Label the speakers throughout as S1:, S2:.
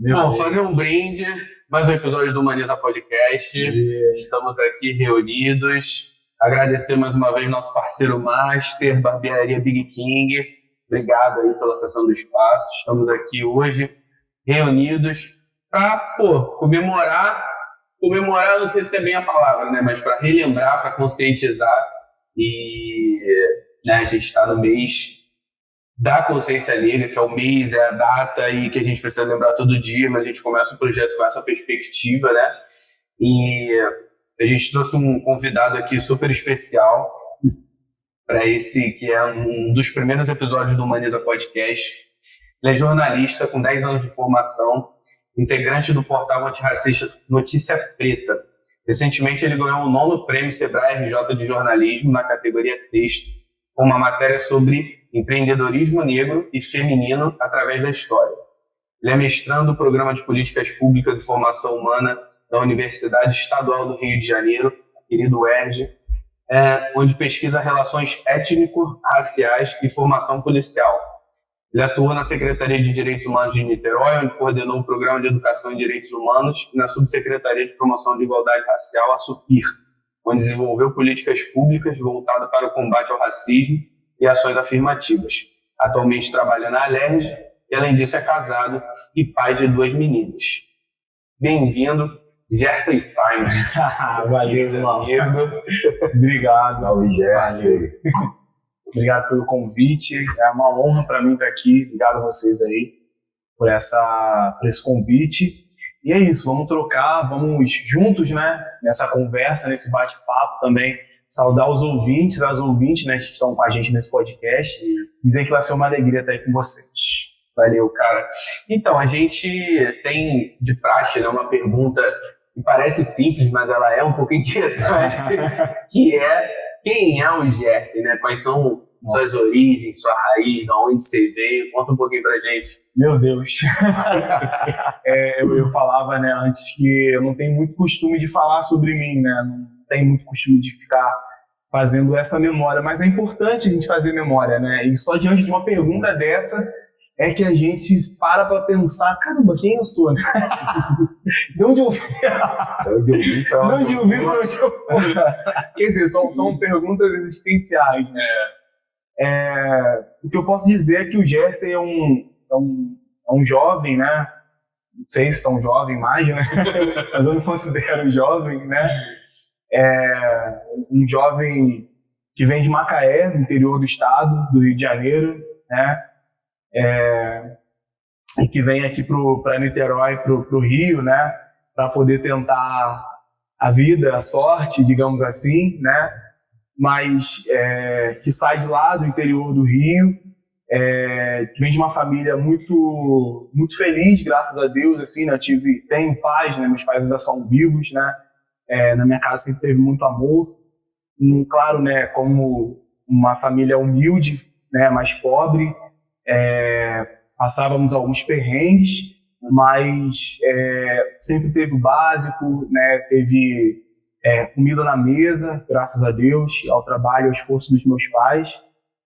S1: Bom, fazer um brinde, mais um episódio do Humaniza Podcast. Estamos aqui reunidos. Agradecer mais uma vez nosso parceiro Master, Barbearia Big King. Obrigado aí pela sessão do espaço. Estamos aqui hoje reunidos para comemorar, não sei se é bem a palavra, né? Mas para relembrar, para conscientizar. E a gente está no mês da consciência negra, que é o mês, é a data e que a gente precisa lembrar todo dia, mas a gente começa o projeto com essa perspectiva, né? E a gente trouxe um convidado aqui super especial para esse que é um dos primeiros episódios do Humaniza Podcast. Ele é jornalista com 10 anos de formação, integrante do portal antirracista Notícia Preta. Recentemente ele ganhou o 9º Prêmio Sebrae RJ de Jornalismo na categoria Texto, com uma matéria sobre empreendedorismo negro e feminino através da história. Ele é mestrando do Programa de Políticas Públicas e Formação Humana da Universidade Estadual do Rio de Janeiro, querido UERJ, onde pesquisa relações étnico-raciais e formação policial. Ele atua na Secretaria de Direitos Humanos de Niterói, onde coordenou o Programa de Educação em Direitos Humanos, e na Subsecretaria de Promoção de Igualdade Racial, a SUPIR, onde desenvolveu políticas públicas voltadas para o combate ao racismo e ações afirmativas. Atualmente trabalha na Alerj e, além disso, é casado e pai de 2 meninas. Bem-vindo, Jersey Simon.
S2: Valeu, meu amigo. Obrigado.
S3: Salve, Jersey.
S2: Obrigado pelo convite. É uma honra para mim estar aqui. Obrigado a vocês aí por esse convite. E é isso, vamos trocar, vamos juntos, né, nessa conversa, nesse bate-papo também, saudar os ouvintes, as ouvintes, né, que estão com a gente nesse podcast, dizer que vai ser uma alegria estar aí com vocês.
S1: Valeu, cara. Então, a gente tem de praxe, né, uma pergunta que parece simples, mas ela é um pouco inquietante, que é: quem é o Jersey, né? Quais são suas origens, sua raiz, de onde você veio? Conta um pouquinho pra gente.
S2: Meu Deus. Eu falava, né, antes que eu não tenho muito costume de falar sobre mim, né? Não tenho muito costume de ficar fazendo essa memória, mas é importante a gente fazer memória, né? E só diante de uma pergunta dessa é que a gente para pensar, caramba, quem eu sou, né? De onde eu vim? Quer dizer, são perguntas existenciais, né? O que eu posso dizer é que o Jersey é um jovem, né? Não sei se tão jovem mais, né? Mas eu me considero jovem, né? Um jovem que vem de Macaé, no interior do estado, do Rio de Janeiro, né? E que vem aqui para Niterói, para o Rio, né? Para poder tentar a vida, a sorte, digamos assim, né? Mas que sai de lá do interior do Rio, que vem de uma família muito, muito feliz, graças a Deus, assim, né? Tenho pais, né? Meus pais ainda são vivos, né? Na minha casa sempre teve muito amor, claro, né? Como uma família humilde, né? Mais pobre, passávamos alguns perrengues, mas sempre teve o básico, né? Teve comida na mesa, graças a Deus, ao trabalho, ao esforço dos meus pais,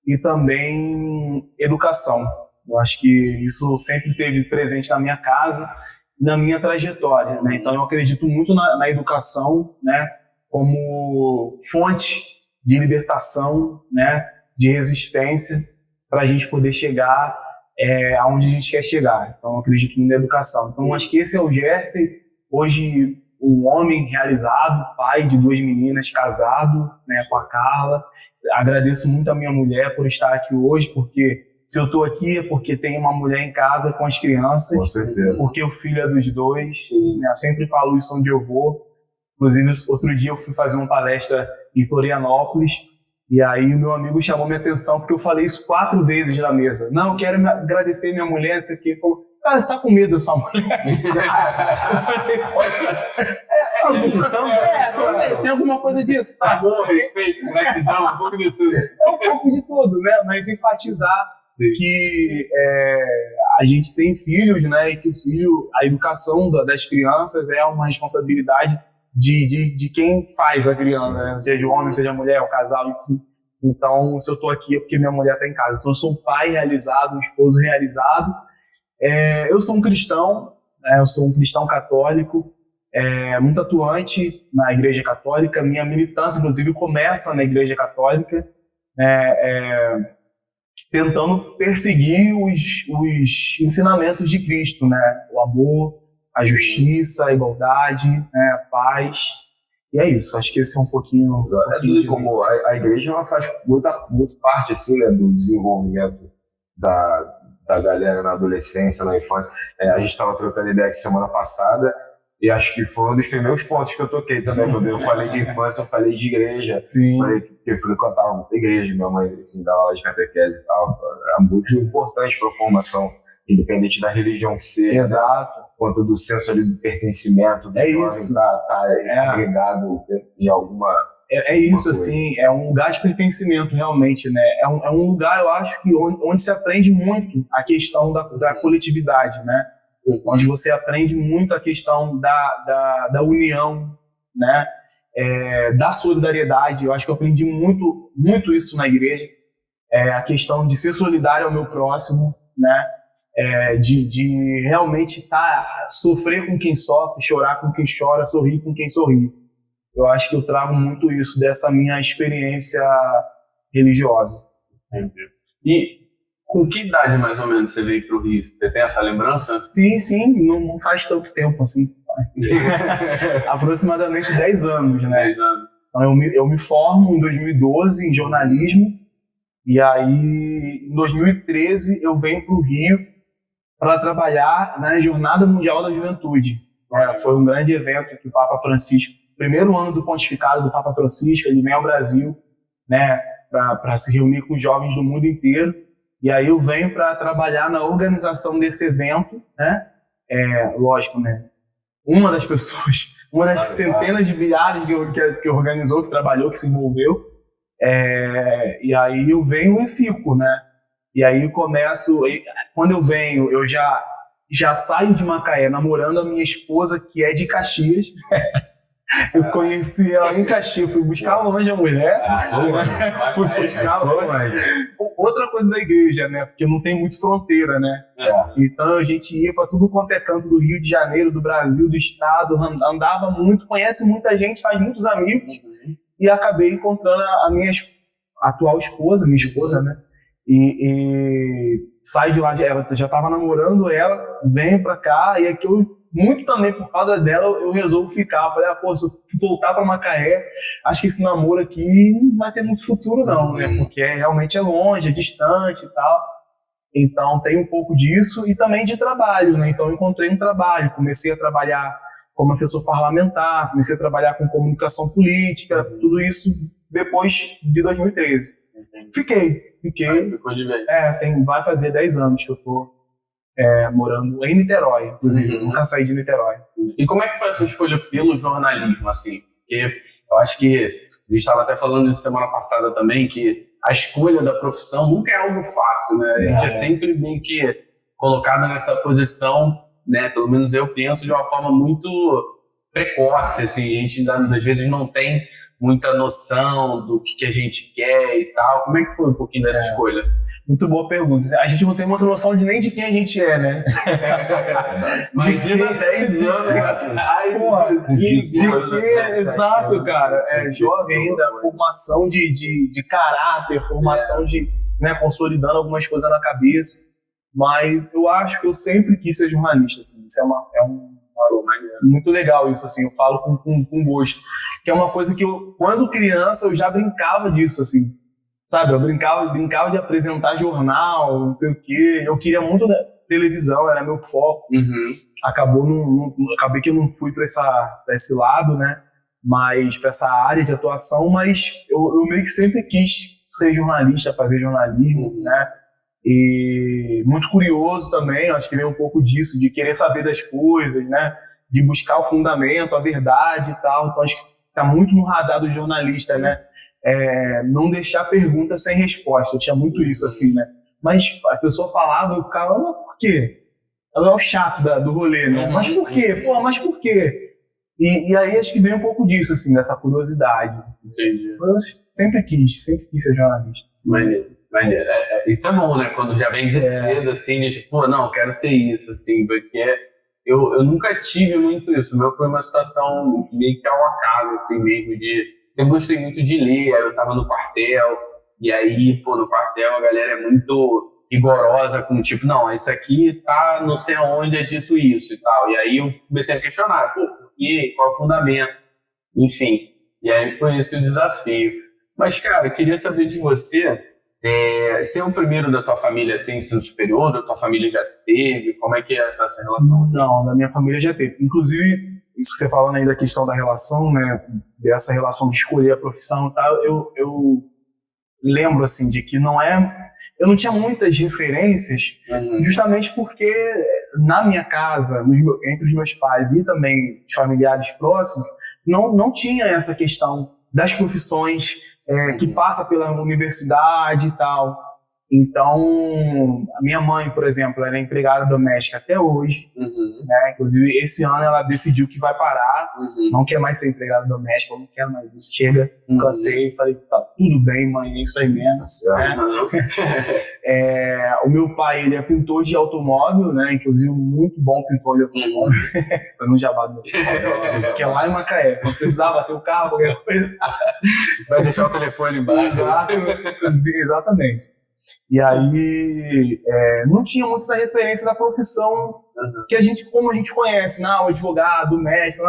S2: e também educação. Eu acho que isso sempre esteve presente na minha casa, na minha trajetória, né? Então eu acredito muito na educação, né? Como fonte de libertação, né? De resistência, para a gente poder chegar aonde a gente quer chegar. Então eu acredito muito na educação. Então acho que esse é o Jersey, hoje um homem realizado, pai de 2 meninas, casado, né, com a Carla. Agradeço muito a minha mulher por estar aqui hoje, porque se eu estou aqui é porque tem uma mulher em casa com as crianças,
S3: com certeza.
S2: Porque o filho é dos 2, né, eu sempre falo isso onde eu vou. Inclusive, outro dia eu fui fazer uma palestra em Florianópolis, e aí o meu amigo chamou minha atenção, porque eu falei isso 4 vezes na mesa. Não, eu quero agradecer minha mulher, isso aqui. Ele falou: cara, você tá com medo da sua mulher? Tem alguma coisa disso? Tá bom,
S1: respeito, gratidão, um pouco de tudo.
S2: É um pouco de tudo, né? Mas enfatizar que a gente tem filhos, né? E que a educação das crianças é uma responsabilidade de quem faz a criança, né? Seja o homem, seja a mulher, o casal, enfim. Então, se eu tô aqui é porque minha mulher tá em casa. Então, eu sou um pai realizado, um esposo realizado. Eu sou um cristão, né? Eu sou um cristão católico, muito atuante na Igreja Católica. Minha militância, inclusive, começa na Igreja Católica, tentando perseguir os ensinamentos de Cristo, né? O amor, a justiça, a igualdade, né? A paz. E é isso, acho que esse é um pouquinho...
S3: Como a igreja ela faz muito parte assim, né, do desenvolvimento da galera na adolescência, na infância. A gente estava trocando ideia aqui semana passada e acho que foi um dos primeiros pontos que eu toquei também. Quando eu falei de infância, eu falei de igreja.
S2: Sim.
S3: Falei que eu frequentava muita igreja, minha mãe assim, dava aula de catequese e tal. É muito importante para a formação, independente da religião que seja.
S2: Exato.
S3: Quanto do senso ali do pertencimento, do
S2: isso.
S3: Tá agregado em alguma...
S2: É isso, assim, é um lugar de pertencimento, realmente, né? É um lugar, eu acho, que onde se aprende muito a questão da coletividade, né? Onde você aprende muito a questão da união, né? Da solidariedade. Eu acho que eu aprendi muito, muito isso na igreja. A questão de ser solidário ao meu próximo, né? De realmente sofrer com quem sofre, chorar com quem chora, sorrir com quem sorri. Eu acho que eu trago muito isso dessa minha experiência religiosa.
S1: Entendi. E com que idade, mais ou menos, você veio para o Rio? Você tem essa lembrança?
S2: Sim, não faz tanto tempo assim. Aproximadamente 10 anos, né?
S1: 10 anos.
S2: Então, eu me formo em 2012 em jornalismo, e aí em 2013 eu venho para o Rio para trabalhar na Jornada Mundial da Juventude. Foi um grande evento que o Papa Francisco, primeiro ano do pontificado do Papa Francisco, ele vem ao Brasil, né, para se reunir com jovens do mundo inteiro. E aí eu venho para trabalhar na organização desse evento, né? Lógico, né? Uma das pessoas, uma das centenas de milhares que organizou, que trabalhou, que se envolveu. E aí eu venho e fico, né? E aí quando eu venho, eu já saio de Macaé namorando a minha esposa, que é de Caxias. Eu conheci ela em Caxias, fui buscar longe a mulher. Fui buscar longe. Outra coisa da igreja, né? Porque não tem muito fronteira, né? Então a gente ia para tudo quanto é canto do Rio de Janeiro, do Brasil, do estado, andava muito, conhece muita gente, faz muitos amigos. E acabei encontrando a minha atual esposa, minha esposa, né? E saio de lá, ela já estava namorando ela, venho para cá, e aqui muito também por causa dela, eu resolvo ficar. Falei, se eu voltar para Macaé, acho que esse namoro aqui não vai ter muito futuro não, né? Porque realmente é longe, é distante e tal. Então tem um pouco disso e também de trabalho, né? Então eu encontrei um trabalho, comecei a trabalhar como assessor parlamentar, comecei a trabalhar com comunicação política, tudo isso depois de 2013. Fiquei.
S1: Ficou de vez.
S2: Vai fazer 10 anos que eu tô morando em Niterói, inclusive. Nunca saí de Niterói.
S1: E como é que foi essa escolha pelo jornalismo, assim? Porque eu acho que a gente estava até falando isso semana passada também, que a escolha da profissão nunca é algo fácil, né? A gente é sempre meio que colocado nessa posição, né? Pelo menos eu penso de uma forma muito precoce, assim. A gente às vezes não tem muita noção do que a gente quer e tal. Como é que foi um pouquinho dessa escolha?
S2: Muito boa pergunta. A gente não tem muita noção nem de quem a gente é, né?
S1: Imagina 10 anos atrás. 15 anos.
S2: Exato, cara. Jovem ainda, formação de caráter, formação de, né, consolidando algumas coisas na cabeça. Mas eu acho que eu sempre quis ser jornalista, assim. Isso é muito legal isso, assim. Eu falo com gosto. Que é uma coisa que quando criança, eu já brincava disso, assim. Sabe, eu brincava de apresentar jornal, não sei o quê. Eu queria muito televisão, era meu foco. Acabei que eu não fui para esse lado, né? Mas para essa área de atuação, mas eu meio que sempre quis ser jornalista, fazer jornalismo, né? E muito curioso também, acho que vem um pouco disso, de querer saber das coisas, né? De buscar o fundamento, a verdade e tal. Então acho que está muito no radar do jornalista, né? Não deixar pergunta sem resposta. Eu tinha muito isso, assim, né? Mas a pessoa falava, eu ficava, mas por quê? Ela é o chato do rolê, né? Mas por quê? Mas por quê? E aí acho que vem um pouco disso, assim, dessa curiosidade.
S1: Entendi.
S2: Eu sempre quis ser jornalista.
S1: Maneiro. Isso é bom, né? Quando já vem de cedo, assim, de tipo, não, quero ser isso, assim, porque eu nunca tive muito isso. O meu foi uma situação meio que ao acaso, assim mesmo, eu gostei muito de ler, aí eu tava no quartel, e aí, pô, no quartel a galera é muito rigorosa com tipo, não, isso aqui tá não sei aonde é dito isso e tal. E aí eu comecei a questionar, pô, por quê? Qual é o fundamento? Enfim, e aí foi esse o desafio. Mas, cara, eu queria saber de você, você é o primeiro da tua família a ter ensino superior, da tua família já teve? Como é que é essa relação?
S2: Não, da minha família já teve. Inclusive, você falando aí da questão da relação, né, dessa relação de escolher a profissão e tal, eu lembro, assim, de que eu não tinha muitas referências, justamente porque na minha casa, entre os meus pais e também os familiares próximos, não tinha essa questão das profissões que passa pela universidade e tal. Então, a minha mãe, por exemplo, ela é empregada doméstica até hoje, né? Inclusive, esse ano ela decidiu que vai parar, não quer mais ser empregada doméstica, não quer mais isso. Chega, cansei, falei, tá tudo bem, mãe, é isso aí mesmo. O meu pai, ele é pintor de automóvel, né? Inclusive, muito bom pintor de automóvel. Faz um jabá do que é lá em Macaé. Quando precisava ter o carro, qualquer coisa.
S1: Vai deixar o telefone embaixo.
S2: Exatamente. E aí, não tinha muito essa referência da profissão que como a gente conhece, o advogado, o médico,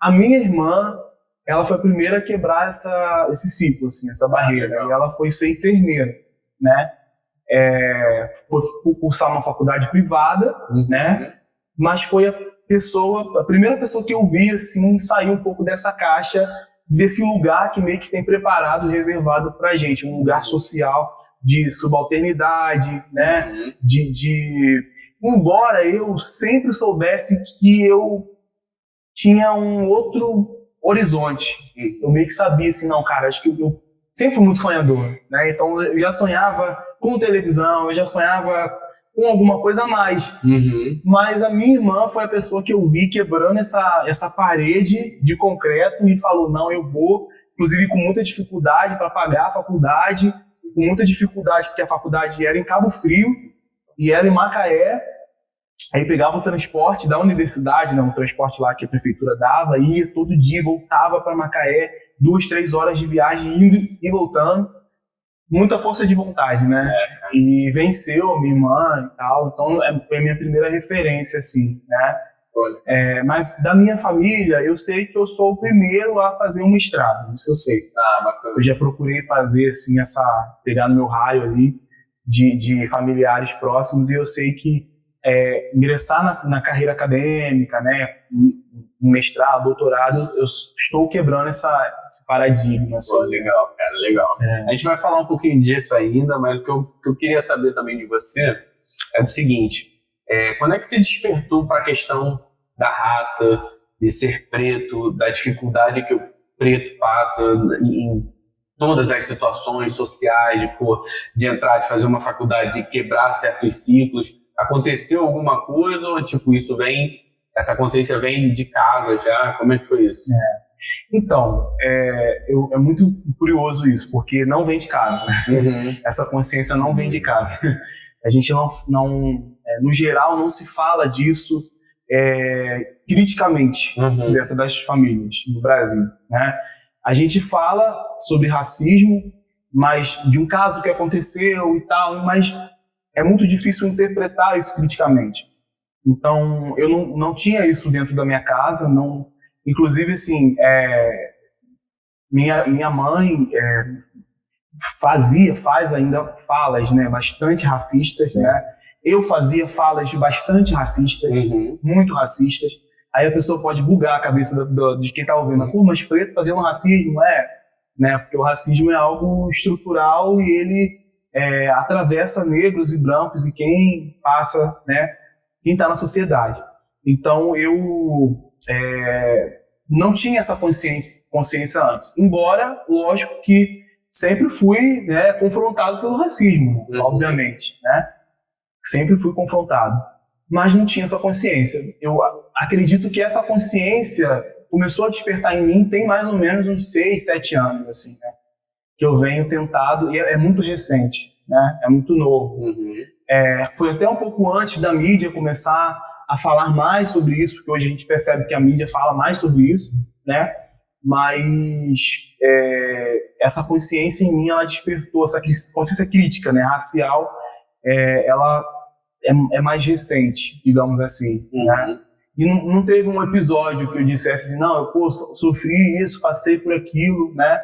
S2: A minha irmã, ela foi a primeira a quebrar esse ciclo, assim, essa barreira. E ela foi ser enfermeira, né? Foi cursar uma faculdade privada, né? Mas foi a primeira pessoa que eu vi, assim, sair um pouco dessa caixa, desse lugar que meio que tem preparado, reservado pra gente, um lugar social de subalternidade, né? Embora eu sempre soubesse que eu tinha um outro horizonte, eu meio que sabia assim, não, cara, acho que eu sempre fui muito sonhador, né? Então eu já sonhava com televisão, eu já sonhava com alguma coisa a mais. Mas a minha irmã foi a pessoa que eu vi quebrando essa parede de concreto e falou, não, eu vou, inclusive com muita dificuldade para pagar a faculdade, com muita dificuldade, porque a faculdade era em Cabo Frio e era em Macaé. Aí pegava o transporte da universidade, um transporte lá que a prefeitura dava, ia todo dia, voltava para Macaé, 2, 3 horas de viagem, indo e voltando. Muita força de vontade, né? E venceu minha irmã e tal, então foi a minha primeira referência, assim, né? Mas da minha família, eu sei que eu sou o primeiro a fazer um mestrado, isso eu sei.
S1: Bacana.
S2: Eu já procurei fazer, assim, pegar no meu raio ali de familiares próximos, e eu sei que ingressar na carreira acadêmica, né, um mestrado, doutorado, eu estou quebrando esse paradigma. Assim.
S1: Legal, cara, legal. A gente vai falar um pouquinho disso ainda, mas o que eu queria saber também de você é o seguinte, quando é que você despertou para a questão da raça, de ser preto, da dificuldade que o preto passa em todas as situações sociais, de entrar, de fazer uma faculdade, de quebrar certos ciclos? Aconteceu alguma coisa ou essa consciência vem de casa já? Como é que foi isso?
S2: Então, é muito curioso isso, porque não vem de casa. Essa consciência não vem de casa. A gente no geral, não se fala disso criticamente dentro das famílias no Brasil, né? A gente fala sobre racismo, mas de um caso que aconteceu e tal, mas é muito difícil interpretar isso criticamente. Então, eu não tinha isso dentro da minha casa, não. Inclusive, assim, minha mãe faz ainda falas, né, bastante racistas, né? Eu fazia falas bastante racistas, muito racistas. Aí a pessoa pode bugar a cabeça de quem está ouvindo. Pô, mas preto fazendo racismo, né? Porque o racismo é algo estrutural e ele atravessa negros e brancos e quem passa, né? Quem está na sociedade. Então eu não tinha essa consciência antes. Embora, lógico que sempre fui, né, confrontado pelo racismo, obviamente, né? Sempre fui confrontado, mas não tinha essa consciência. Eu acredito que essa consciência começou a despertar em mim tem mais ou menos uns 6, 7 anos, assim, né? Que eu venho tentado, e é muito recente, né? É muito novo. Foi até um pouco antes da mídia começar a falar mais sobre isso, porque hoje a gente percebe que a mídia fala mais sobre isso, né? Mas essa consciência em mim, ela despertou, essa consciência crítica, né, racial, ela é mais recente, digamos assim, né? E não teve um episódio que eu dissesse assim, não, eu sofri isso, passei por aquilo, né?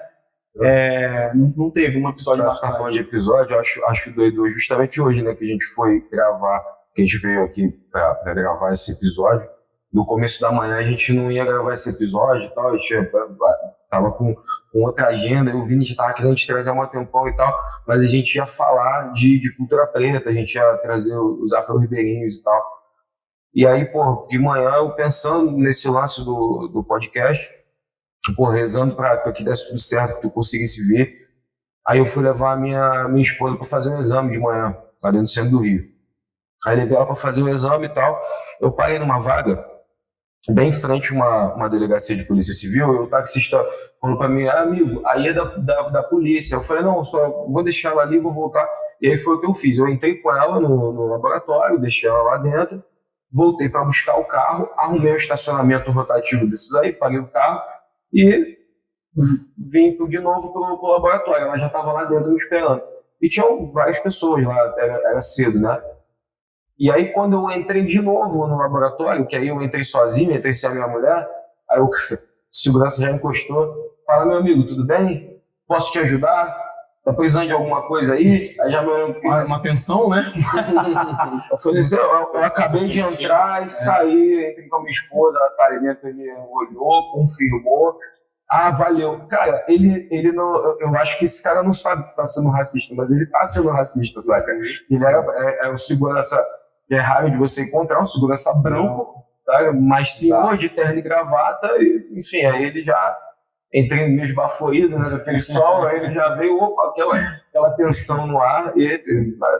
S2: Não teve um episódio
S3: Você tá falando de episódio, eu acho doido justamente hoje, né, que a gente foi gravar, que a gente veio aqui pra gravar esse episódio. No começo da manhã a gente não ia gravar esse episódio e tal, a gente tava com outra agenda, o Vini já tava querendo te trazer há um tempão e tal, mas a gente ia falar de cultura preta, a gente ia trazer os afro-ribeirinhos e tal. E aí, pô, de manhã eu pensando nesse lance do podcast, pô, rezando pra que desse tudo certo, que tu conseguisse vir. Aí eu fui levar a minha esposa pra fazer um exame de manhã, ali no centro do Rio. Aí levei ela pra fazer o exame e tal. Eu parei numa vaga, bem em frente a uma delegacia de polícia civil, e o taxista falou pra mim, amigo, aí é da polícia. Eu falei, não, só vou deixar ela ali e vou voltar. E aí foi o que eu fiz. Eu entrei com ela no laboratório, deixei ela lá dentro, voltei para buscar o carro, arrumei o estacionamento rotativo desses aí, paguei o carro e vim de novo pro laboratório. Ela já estava lá dentro me esperando. E tinham várias pessoas lá, era cedo, né? E aí quando eu entrei de novo no laboratório, que aí eu entrei sozinho, entrei sem a minha mulher, aí o segurança já encostou, fala, meu amigo, tudo bem? Posso te ajudar? Tá precisando de alguma coisa aí? Aí já
S2: uma pensão, né?
S3: Eu falei assim, eu acabei de entrar e sair, entrei com a minha esposa, ela tá ali dentro, ele olhou, confirmou. Ah, valeu. Cara, ele não. Eu acho que esse cara não sabe que tá sendo racista, mas ele tá sendo racista, saca? Ele é um segurança, é raro de você encontrar, um segurança branco, tá? Mas senhor de terno e gravata, enfim, aí ele já. Entrei meio esbaforido, né, daquele sol, aí ele já veio, opa, aquela tensão no ar, e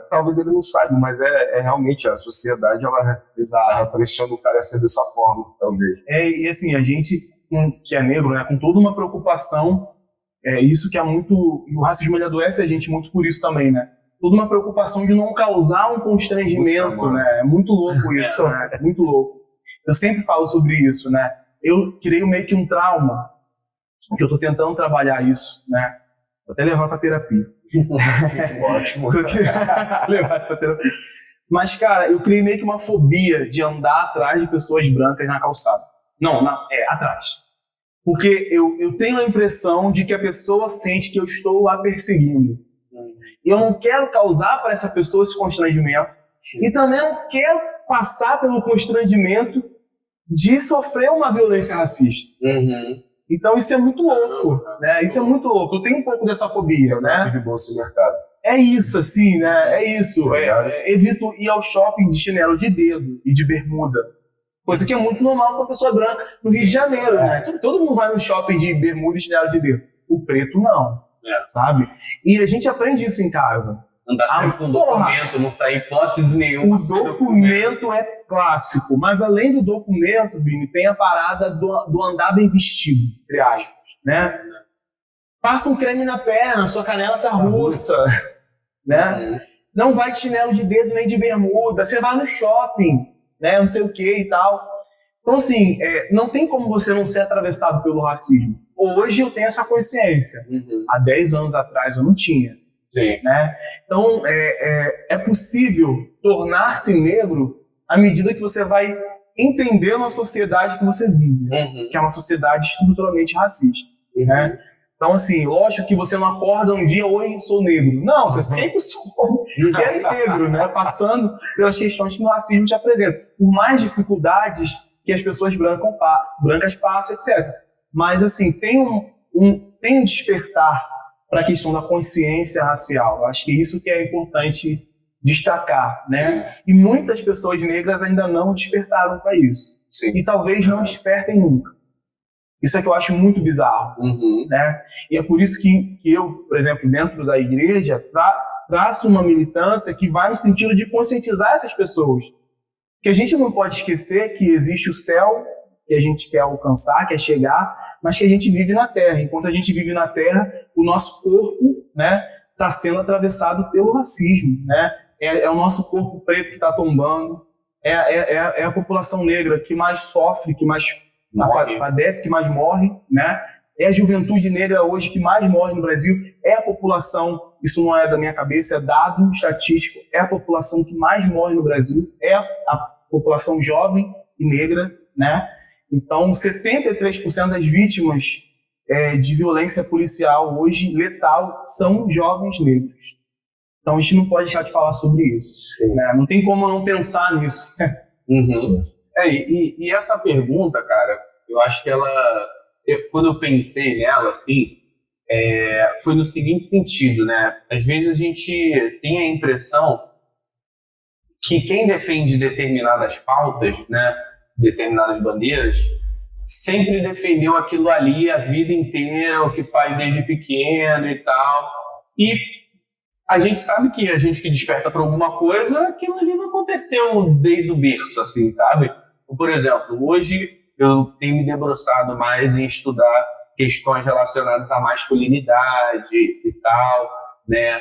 S3: talvez ele não saiba, mas realmente a sociedade, ela pressiona o cara a ser dessa forma, talvez.
S2: E assim, a gente, que é negro, né, com toda uma preocupação, isso que é muito, e o racismo ele adoece a gente muito por isso também, né, toda uma preocupação de não causar um constrangimento, né, é muito louco isso, né, é muito louco. Eu sempre falo sobre isso, né, eu criei meio que um trauma, porque eu estou tentando trabalhar isso, né? Vou até levar para terapia.
S3: Ótimo.
S2: Levar para terapia. Mas, cara, eu criei meio que uma fobia de andar atrás de pessoas brancas na calçada. Não, atrás. Porque eu tenho a impressão de que a pessoa sente que eu estou a perseguindo. E eu não quero causar para essa pessoa esse constrangimento. E também não quero passar pelo constrangimento de sofrer uma violência racista. Então isso é muito louco, né? Isso é muito louco. Eu tenho um pouco dessa fobia, né?
S3: De bolsa no mercado.
S2: É isso, assim, né? É isso. Evito ir ao shopping de chinelo de dedo e de bermuda. Coisa que é muito normal para uma pessoa branca no Rio de Janeiro, né? Todo mundo vai no shopping de bermuda e chinelo de dedo. O preto não, sabe? E a gente aprende isso em casa.
S1: Andar sempre com documento, não sair hipótese nenhuma.
S2: O documento é clássico, mas além do documento, Vini, tem a parada do andar bem vestido, entre aspas, né? Passa um creme na perna, sua canela tá russa, né? Não vai de chinelo de dedo nem de bermuda, você vai no shopping, né? Não sei o que e tal. Então, assim, não tem como você não ser atravessado pelo racismo. Hoje eu tenho essa consciência. Há 10 anos atrás eu não tinha.
S1: Sim.
S2: Né? Então, é possível tornar-se negro à medida que você vai entendendo a sociedade que você vive, que é uma sociedade estruturalmente racista. Né? Então, assim, lógico que você não acorda um dia, oi, sou negro. Não, você sempre é negro, né? Passando pelas questões que o racismo te apresenta. Por mais dificuldades que as pessoas brancas passam, etc. Mas, assim, tem um despertar para a questão da consciência racial. Eu acho que isso que é importante destacar, né? E muitas pessoas negras ainda não despertaram para isso.
S1: Sim.
S2: E talvez não despertem nunca. Isso é que eu acho muito bizarro, né? E é por isso que eu, por exemplo, dentro da igreja, traço uma militância que vai no sentido de conscientizar essas pessoas. Que a gente não pode esquecer que existe o céu que a gente quer alcançar, quer chegar, mas que a gente vive na Terra. Enquanto a gente vive na Terra, o nosso corpo, né, está sendo atravessado pelo racismo, né? É o nosso corpo preto que está tombando, é a população negra que mais sofre, que mais padece, que mais morre, né? É a juventude negra hoje que mais morre no Brasil, é a população, isso não é da minha cabeça, é dado estatístico, é a população que mais morre no Brasil, é a população jovem e negra, né? Então, 73% das vítimas de violência policial hoje, letal, são jovens negros. Então, a gente não pode deixar de falar sobre isso. Né? Não tem como não pensar nisso.
S1: Uhum. E essa pergunta, cara, eu acho que quando eu pensei nela, assim, foi no seguinte sentido, né? Às vezes a gente tem a impressão que quem defende determinadas pautas, né, determinadas bandeiras, sempre defendeu aquilo ali a vida inteira, o que faz desde pequeno e tal. E a gente sabe que a gente que desperta para alguma coisa, aquilo ali não aconteceu desde o berço, assim, sabe? Por exemplo, hoje eu tenho me debruçado mais em estudar questões relacionadas à masculinidade e tal, né?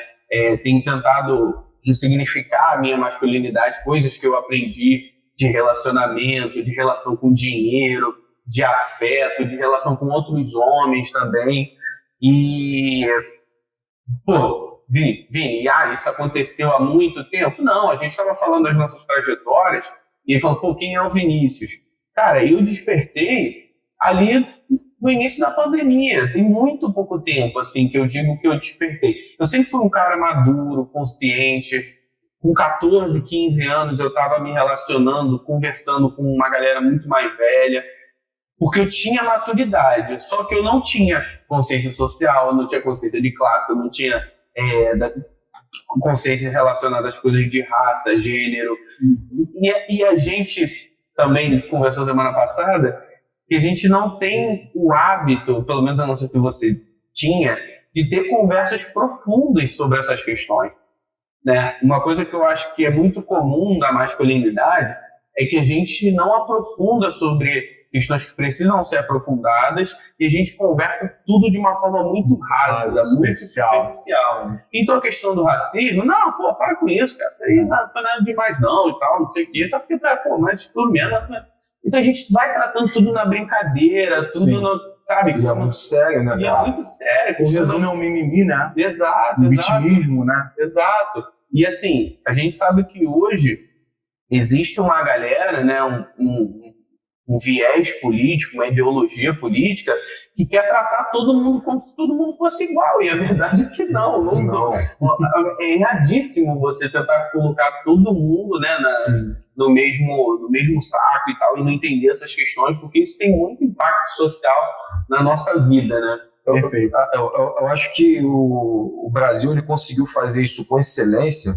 S1: Tenho tentado ressignificar a minha masculinidade, coisas que eu aprendi de relacionamento, de relação com dinheiro, de afeto, de relação com outros homens também. E, pô, Vini, isso aconteceu há muito tempo? Não, a gente estava falando das nossas trajetórias e ele falou, pô, quem é o Vinícius? Cara, eu despertei ali no início da pandemia, tem muito pouco tempo, assim, que eu digo que eu despertei. Eu sempre fui um cara maduro, consciente. Com 14, 15 anos eu estava me relacionando, conversando com uma galera muito mais velha, porque eu tinha maturidade, só que eu não tinha consciência social, eu não tinha consciência de classe, eu não tinha consciência relacionada às coisas de raça, gênero. E a gente também conversou semana passada que a gente não tem o hábito, pelo menos eu não sei se você tinha, de ter conversas profundas sobre essas questões. Né? Uma coisa que eu acho que é muito comum da masculinidade é que a gente não aprofunda sobre questões que precisam ser aprofundadas e a gente conversa tudo de uma forma muito rasa, muito superficial. Então a questão do racismo, não, pô, para com isso, cara, isso aí não foi nada demais não e tal, não sei o quê, só porque, pô, mas tudo mesmo, né? Então a gente vai tratando tudo na brincadeira, tudo no, sabe?
S3: E é muito sério, né,
S1: cara? E é muito sério.
S2: O resumo é um mimimi, né?
S1: Exato,
S2: vitimismo, né?
S1: Exato. E assim, a gente sabe que hoje existe uma galera, né, um viés político, uma ideologia política que quer tratar todo mundo como se todo mundo fosse igual. E a verdade é que não. É erradíssimo você tentar colocar todo mundo, né, no mesmo saco e tal, e não entender essas questões, porque isso tem muito impacto social na nossa vida, né?
S2: Perfeito.
S3: Eu acho que o Brasil ele conseguiu fazer isso com excelência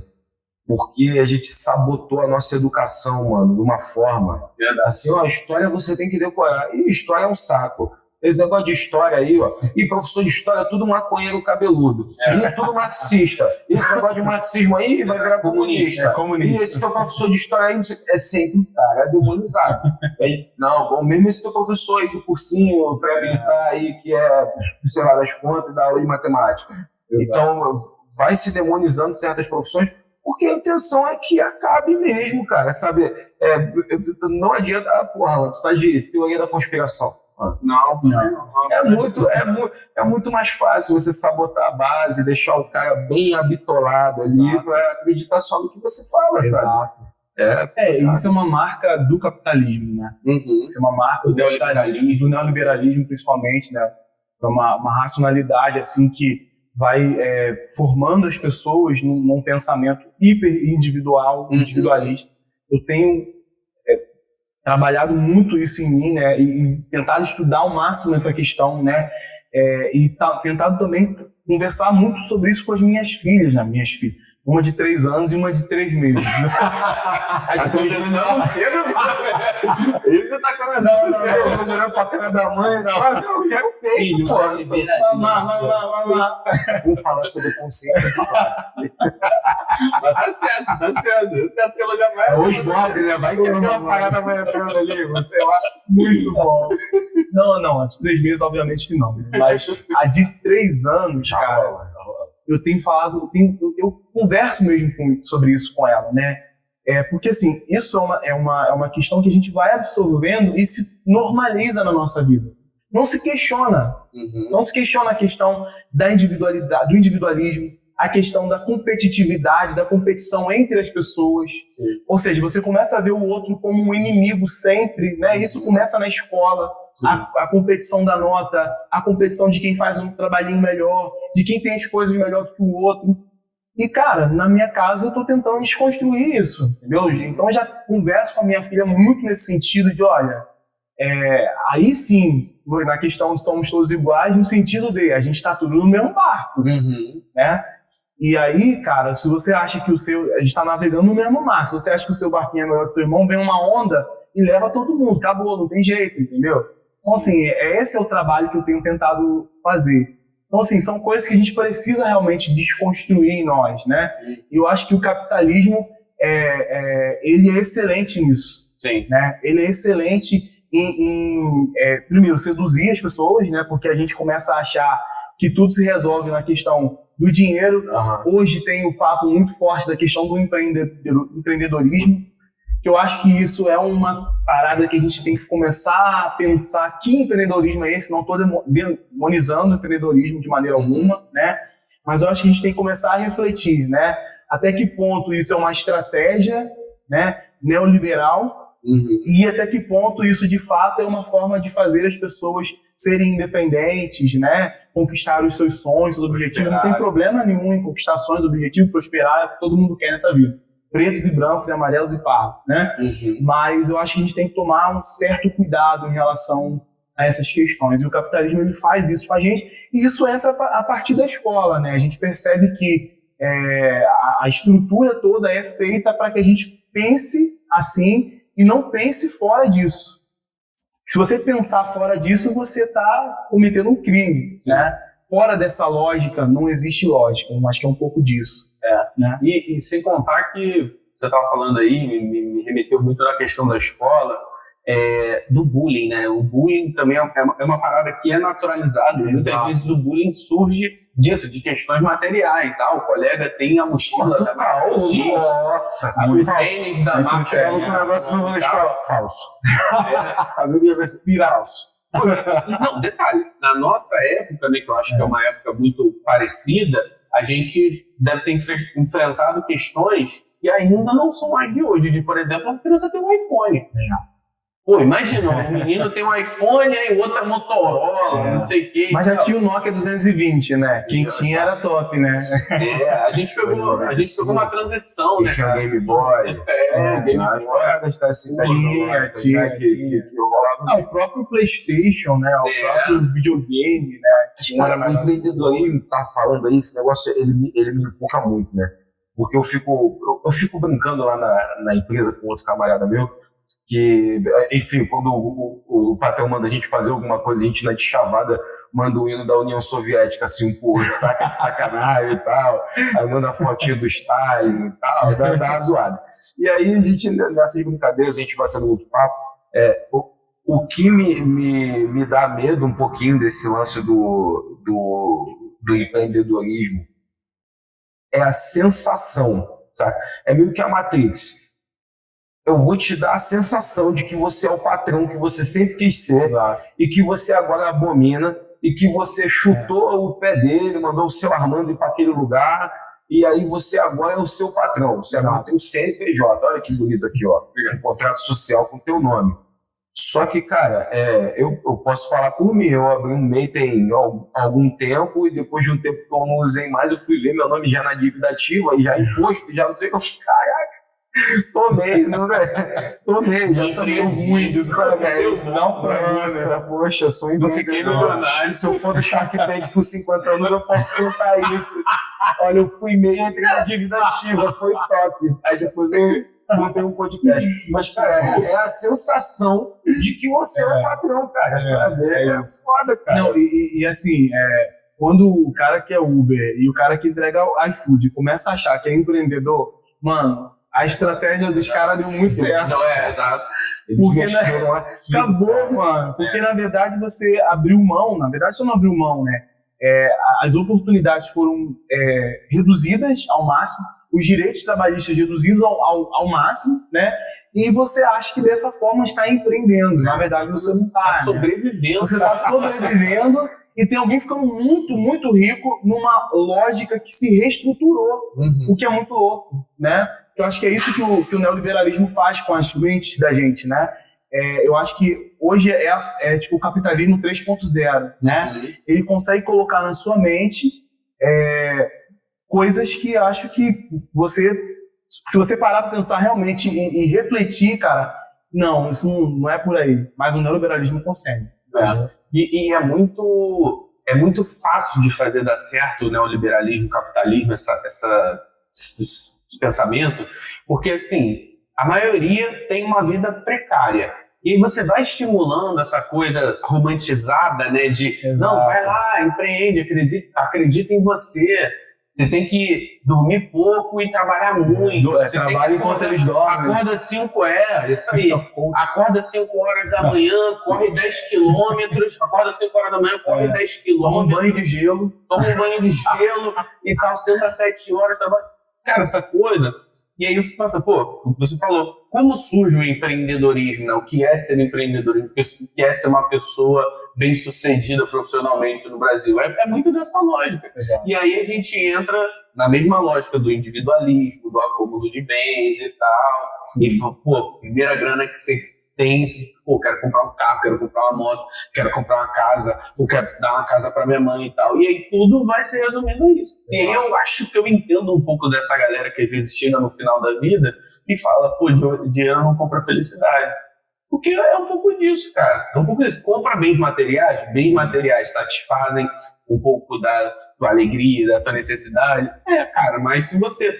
S3: porque a gente sabotou a nossa educação, mano, de uma forma.
S1: Verdade.
S3: Assim, a história você tem que decorar. E história é um saco. Esse negócio de história aí, ó. E professor de história é tudo maconheiro cabeludo. E é tudo marxista. Esse negócio de marxismo aí vai virar comunista. E esse teu professor de história aí é sempre um cara demonizado. Não, bom, mesmo esse teu professor aí do cursinho pré-habilitar aí, que é, sei lá, das contas da aula de matemática. Exato. Então, vai se demonizando certas profissões, porque a intenção é que acabe mesmo, cara, sabe? Não adianta, porra, tu tá de teoria da conspiração.
S1: Não.
S3: É muito mais fácil você sabotar a base, deixar o cara bem habitolado ali para acreditar só no que você fala,
S2: Exato.
S3: sabe?
S2: Isso é uma marca do capitalismo, né? Isso é uma marca do neoliberalismo, principalmente, né? É uma racionalidade, assim, que vai formando as pessoas num pensamento hiper individual, individualista. Eu tenho trabalhado muito isso em mim, né, e tentado estudar ao máximo essa questão, né, e tentado também conversar muito sobre isso com as minhas filhas, né, uma de 3 anos e uma de 3 meses.
S1: A de 3 anos cedo, isso você tá começando.
S3: Não, eu vou jogar pra cara da mãe, só eu quero peito, pô. Vamos falar sobre consciência de classe.
S1: Mas tá certo que ela já vai.
S3: Hoje dose, né? Vai que aquela parada vai entrando ali, você lá.
S2: Muito bom. Não, a de 3 meses, obviamente que não. Mas a de 3 anos, cara, eu tenho falado, eu converso mesmo sobre isso com ela, né? Porque assim, isso é uma questão que a gente vai absorvendo e se normaliza na nossa vida. Não se questiona. Não se questiona a questão da individualidade, do individualismo, a questão da competitividade, da competição entre as pessoas.
S3: Sim.
S2: Ou seja, você começa a ver o outro como um inimigo sempre, né? Isso começa na escola, a competição da nota, a competição de quem faz um trabalhinho melhor, de quem tem as coisas melhor do que o outro. E, cara, na minha casa eu tô tentando desconstruir isso, entendeu? Então eu já converso com a minha filha muito nesse sentido de, olha, aí sim, na questão de somos todos iguais, no sentido de a gente tá tudo no mesmo barco, né? E aí, cara, se você acha que a gente tá navegando no mesmo mar, se você acha que o seu barquinho é melhor que o seu irmão, vem uma onda e leva todo mundo, acabou, não tem jeito, entendeu? Então, assim, esse é o trabalho que eu tenho tentado fazer. Então, assim, são coisas que a gente precisa realmente desconstruir em nós, né? E eu acho que o capitalismo, ele é excelente nisso.
S1: Sim.
S2: Né? Ele é excelente primeiro, seduzir as pessoas, né? Porque a gente começa a achar que tudo se resolve na questão do dinheiro. Hoje tem o papo muito forte da questão do empreendedorismo, que eu acho que isso é uma parada que a gente tem que começar a pensar que empreendedorismo é esse. Não estou demonizando o empreendedorismo de maneira alguma, né? Mas eu acho que a gente tem que começar a refletir, né? Até que ponto isso é uma estratégia, né, neoliberal, e até que ponto isso de fato é uma forma de fazer as pessoas serem independentes, né, conquistar os seus sonhos, os objetivos. Não tem problema nenhum em conquistar sonhos, objetivos, prosperar, é o que todo mundo quer nessa vida. Pretos e brancos, e amarelos e pardos, né? Mas eu acho que a gente tem que tomar um certo cuidado em relação a essas questões. E o capitalismo, ele faz isso com a gente, e isso entra a partir da escola, né? A gente percebe que a estrutura toda é feita para que a gente pense assim e não pense fora disso. Se você pensar fora disso, você está cometendo um crime, né? Fora dessa lógica, não existe lógica. Eu acho que é um pouco disso. Né?
S1: E sem contar que você estava falando aí, me remeteu muito na questão da escola, do bullying, né? O bullying também é uma parada que é naturalizada. Muitas vezes o bullying surge disso, de questões materiais. O colega tem a mochila da marca X,
S3: nossa,
S1: o tênis da marca
S3: Y. Um negócio na escola falso. Amigo ia ver falso.
S1: Não, detalhe, na nossa época, né, que eu acho que é uma época muito parecida, a gente deve ter enfrentado questões que ainda não são mais de hoje, de, por exemplo, a criança tem um iPhone. Pô, imagina, um menino tem um iPhone, aí o outro é Motorola, não sei o quê.
S2: Mas já tinha o Nokia 220, né? Quem tinha era top, né?
S1: A gente pegou uma transição, né?
S3: Tinha Game Boy.
S2: Game Boy. Tinha. O próprio PlayStation, né? O próprio videogame, né?
S3: Cara, o empreendedorismo tá falando aí, esse negócio, ele me empolga muito, né? Porque eu fico brincando lá na empresa com outro camarada meu, que, enfim, quando o patrão manda a gente fazer alguma coisa, a gente na deschavada manda o hino da União Soviética, assim, pô, saca de sacanagem e tal, aí manda a fotinha do Stalin e tal, dá uma zoada. E aí a gente, nessas brincadeiras, a gente batendo muito papo, o que me dá medo um pouquinho desse lance do empreendedorismo é a sensação, sabe? É meio que a Matrix. Eu vou te dar a sensação de que você é o patrão que você sempre quis ser.
S2: Exato.
S3: E que você agora abomina e que você chutou o pé dele, mandou o seu Armando ir para aquele lugar e aí você agora é o seu patrão. Você agora tem o CNPJ. Olha que bonito aqui, ó. Um contrato social com o teu nome. Só que, cara, eu posso falar por mim. Eu abri um MEI tem algum tempo e depois de um tempo que eu não usei mais, eu fui ver meu nome já na dívida ativa e já imposto, já não sei o que eu fiz. Caraca! Tomei, já tomei ruim disso, sabe? Nossa, poxa, sou empreendedor. Se eu for do Shark Tank com 50 anos, eu posso contar isso. Olha, eu fui meio entre na dívida ativa, foi top. Aí depois eu montei um podcast. Mas, cara, é a sensação de que você é o patrão, cara. Sabe? É foda, cara.
S2: Não, e assim, quando o cara que é Uber e o cara que entrega o iFood começa a achar que é empreendedor, mano, a estratégia dos caras deu muito certo.
S1: Não, exato.
S2: Porque acabou, mano. Porque na verdade você abriu mão, na verdade você não abriu mão, né? As oportunidades foram reduzidas ao máximo. os direitos trabalhistas reduzidos ao máximo, né? E você acha que dessa forma está empreendendo. Na verdade, você não está,
S1: sobrevivendo.
S2: Você está sobrevivendo e tem alguém ficando muito, muito rico numa lógica que se reestruturou, o que é muito louco, né? Eu acho que é isso que o neoliberalismo faz com as mentes da gente, né? Eu acho que hoje é tipo o capitalismo 3.0, né? Ele consegue colocar na sua mente coisas que acho que se você parar para pensar realmente e refletir, cara, não, isso não é por aí. Mas o neoliberalismo consegue.
S1: E é muito fácil de fazer dar certo o neoliberalismo, o capitalismo, esse pensamento, porque assim, a maioria tem uma vida precária. E aí você vai estimulando essa coisa romantizada, né, de não, vai lá, empreende, acredita em você. Você tem que dormir pouco e trabalhar muito. Você
S2: trabalha enquanto eles dormem.
S1: Acorda 5 horas, isso aí. Acorda 5 horas da manhã, corre 10 quilômetros. Acorda 5 horas da manhã, corre 10 quilômetros.
S2: Toma um banho de gelo.
S1: Toma um banho de gelo e tal, senta 7 horas, trabalha. Cara, essa coisa. E aí você pensa, você falou, como surge o empreendedorismo, né? O que é ser empreendedorismo? O que é ser uma pessoa bem-sucedida profissionalmente no Brasil? É muito dessa lógica.
S2: Exato.
S1: E aí a gente entra na mesma lógica do individualismo, do acúmulo de bens e tal. Sim. E fala, primeira grana que você tem, quero comprar um carro, quero comprar uma moto, quero comprar uma casa, quero dar uma casa para minha mãe e tal. E aí tudo vai se resumindo a isso. E aí eu acho que eu entendo um pouco dessa galera que às vezes chega no final da vida e fala, dinheiro não compra felicidade. Porque é um pouco disso, cara. É um pouco disso. Compra bens materiais satisfazem um pouco da tua alegria, da tua necessidade. Cara, mas se você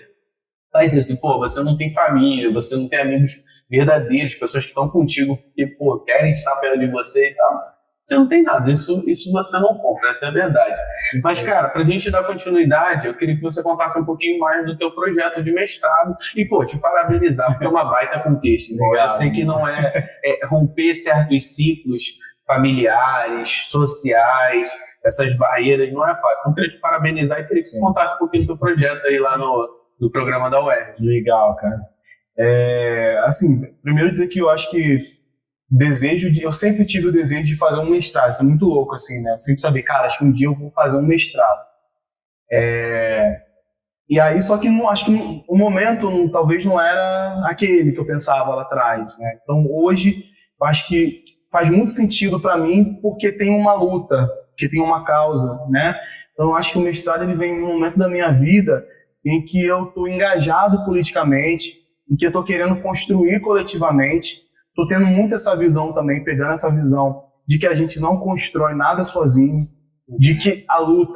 S1: faz isso, você não tem família, você não tem amigos verdadeiros, pessoas que estão contigo porque, querem estar perto de você e tal, você não tem nada, isso você não compra, essa é a verdade. Mas, cara, pra gente dar continuidade, eu queria que você contasse um pouquinho mais do teu projeto de mestrado e, te parabenizar, porque é uma baita conquista. Eu sei que não é romper certos ciclos familiares, sociais, essas barreiras, não é fácil. Então, eu queria te parabenizar e queria que você contasse um pouquinho do teu projeto aí lá no programa da UERJ.
S2: Legal, cara. Assim, primeiro dizer que eu acho que eu sempre tive o desejo de fazer um mestrado. Isso é muito louco, assim, né? Eu sempre sabia, cara, acho que um dia eu vou fazer um mestrado. E aí, só que acho que o momento talvez não era aquele que eu pensava lá atrás, né? Então, hoje, eu acho que faz muito sentido para mim porque tem uma luta, porque tem uma causa, né? Então, eu acho que o mestrado ele vem num momento da minha vida em que eu estou engajado politicamente, em que eu estou querendo construir coletivamente. Estou tendo muito essa visão também, pegando essa visão de que a gente não constrói nada sozinho, de que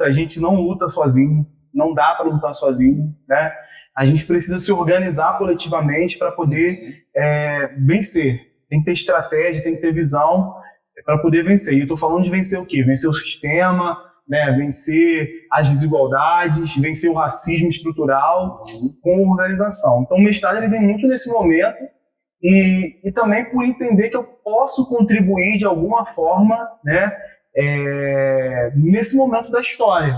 S2: a gente não luta sozinho, não dá para lutar sozinho, né? A gente precisa se organizar coletivamente para poder vencer. Tem que ter estratégia, tem que ter visão para poder vencer. E eu estou falando de vencer o quê? Vencer o sistema, né? Vencer as desigualdades, vencer o racismo estrutural com organização. Então o mestrado ele vem muito nesse momento e também por entender que eu posso contribuir de alguma forma, né? Nesse momento da história,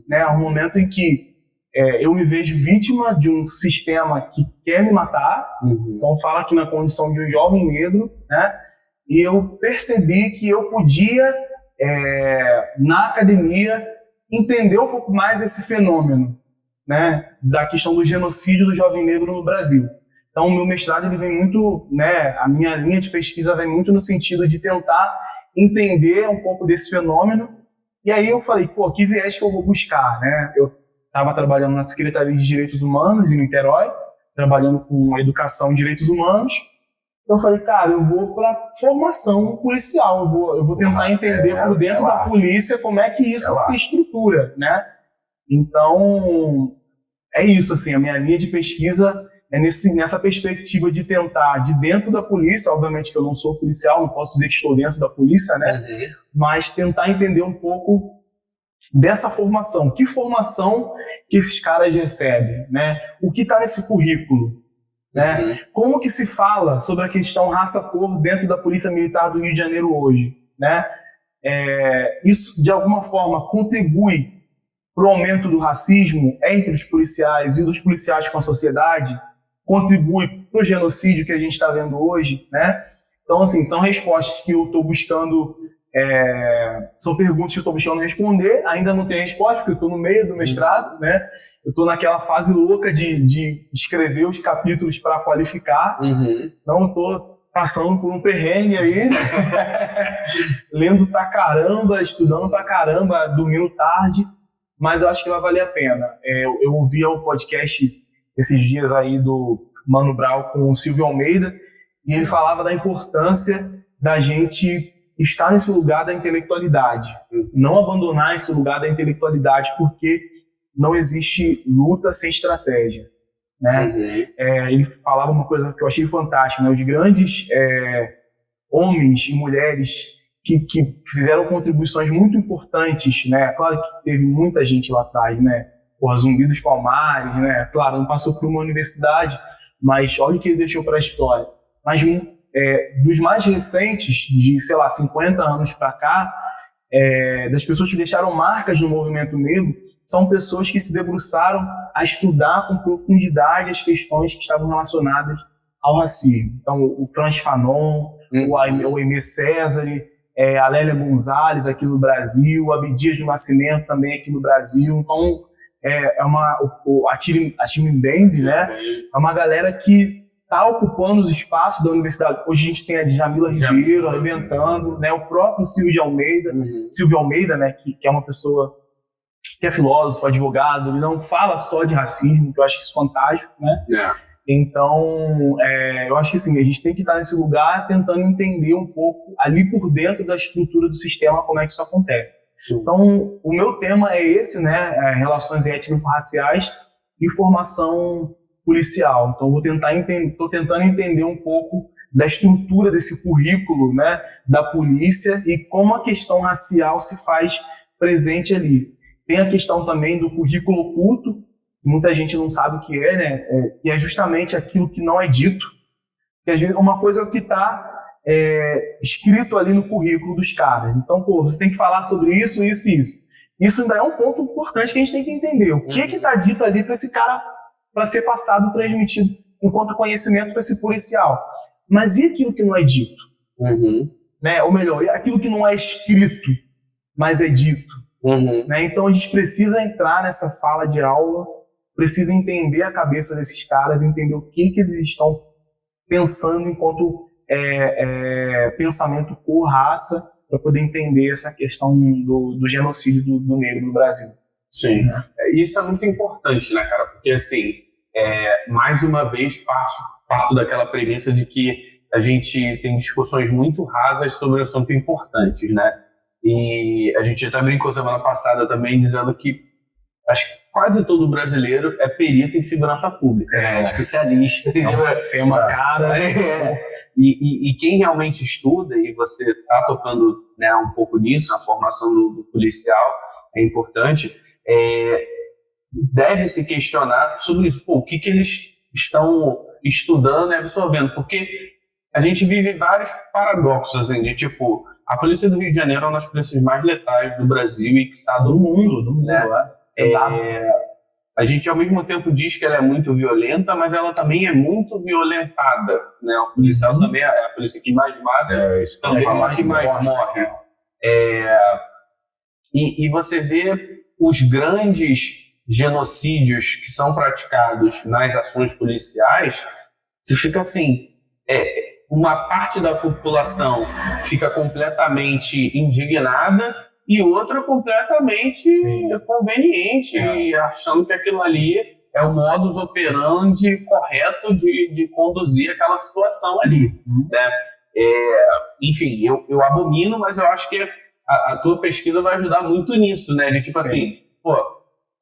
S2: né? Um momento em que eu me vejo vítima de um sistema que quer me matar. Então fala aqui na condição de um jovem negro, né? E eu percebi que eu podia na academia entender um pouco mais esse fenômeno, né? Da questão do genocídio do jovem negro no Brasil. Então o meu mestrado ele vem muito, né? A minha linha de pesquisa vem muito no sentido de tentar entender um pouco desse fenômeno. E aí eu falei, que viés que eu vou buscar, né? Eu estava trabalhando na Secretaria de Direitos Humanos de Niterói, trabalhando com educação em direitos humanos. Eu falei, cara, eu vou para formação policial, eu vou tentar entender por dentro da polícia como é que isso se estrutura, né? Então, é isso, assim, a minha linha de pesquisa é nessa perspectiva de tentar, de dentro da polícia, obviamente que eu não sou policial, não posso dizer que estou dentro da polícia, né? Mas tentar entender um pouco dessa formação. Que formação que esses caras recebem, né? O que está nesse currículo, né? Como que se fala sobre a questão raça-cor dentro da Polícia Militar do Rio de Janeiro hoje, né? Isso, de alguma forma, contribui para o aumento do racismo entre os policiais e dos policiais com a sociedade, contribui para o genocídio que a gente está vendo hoje, né? Então, assim, são respostas que eu estou buscando, são perguntas que eu estou buscando responder, ainda não tenho resposta, porque eu estou no meio do mestrado, né? Eu estou naquela fase louca de escrever os capítulos para qualificar, então eu estou passando por um perrengue aí, lendo pra caramba, estudando pra caramba, dormindo tarde, mas eu acho que vai valer a pena. Eu ouvi o podcast esses dias aí do Mano Brown com o Silvio Almeida, e ele falava da importância da gente estar nesse lugar da intelectualidade, não abandonar esse lugar da intelectualidade, porque não existe luta sem estratégia, né? Ele falava uma coisa que eu achei fantástica, né? Os grandes homens e mulheres que fizeram contribuições muito importantes, né? Claro que teve muita gente lá atrás, né? Porra, Zumbi dos Palmares, né? Claro, não passou por uma universidade, mas olha o que ele deixou para a história. Mas dos mais recentes, de, sei lá, 50 anos para cá, das pessoas que deixaram marcas no movimento negro, são pessoas que se debruçaram a estudar com profundidade as questões que estavam relacionadas ao racismo. Então, o Frantz Fanon, o Aimé César, a Lélia Gonzalez aqui no Brasil, o Abdias do Nascimento também aqui no Brasil. Então, a Tim Bembe, né? É uma galera que está ocupando os espaços da universidade. Hoje a gente tem a Djamila Ribeiro arrebentando, né? O próprio Silvio Almeida, né? Que é uma pessoa que é filósofo, advogado, ele não fala só de racismo, que eu acho isso fantástico, né? Então, eu acho que assim, a gente tem que estar nesse lugar tentando entender um pouco ali por dentro da estrutura do sistema como é que isso acontece. Sim. Então, o meu tema é esse, né? Relações étnico-raciais e formação policial. Então, estou tentando entender um pouco da estrutura desse currículo, né, da polícia e como a questão racial se faz presente ali. Tem a questão também do currículo oculto, que muita gente não sabe o que é, né? Que é justamente aquilo que não é dito, que é uma coisa que está escrito ali no currículo dos caras. Então, pô, você tem que falar sobre isso, isso e isso. Isso ainda é um ponto importante que a gente tem que entender. O que está dito ali para esse cara, para ser passado, transmitido enquanto conhecimento para esse policial. Mas e aquilo que não é dito? Né? Ou melhor, e aquilo que não é escrito, mas é dito? Né? Então a gente precisa entrar nessa sala de aula, precisa entender a cabeça desses caras, entender o que eles estão pensando enquanto pensamento por raça, para poder entender essa questão do genocídio do negro no Brasil.
S1: Sim, isso é muito importante, né, cara? Porque, assim, mais uma vez, parto daquela premissa de que a gente tem discussões muito rasas sobre assuntos importantes, né? E a gente até brincou semana passada também, dizendo que acho que quase todo brasileiro é perito em segurança pública, né? Especialista.
S2: Tem uma cara...
S1: E quem realmente estuda, e você está tocando, né, um pouco nisso, na formação do policial, é importante, deve se questionar sobre isso. Pô, o que eles estão estudando e absorvendo? Porque a gente vive vários paradoxos, assim, de tipo, a polícia do Rio de Janeiro é uma das polícias mais letais do Brasil e que está do mundo, né? A gente, ao mesmo tempo, diz que ela é muito violenta, mas ela também é muito violentada, né? O policial também é a polícia que mais mata, também é a que mais morre. E você vê os grandes genocídios que são praticados nas ações policiais, você fica assim, uma parte da população fica completamente indignada e outra completamente conveniente, achando que aquilo ali é o modus operandi correto de conduzir aquela situação ali, né? Enfim, eu abomino, mas eu acho que a tua pesquisa vai ajudar muito nisso, né? De tipo assim, pô,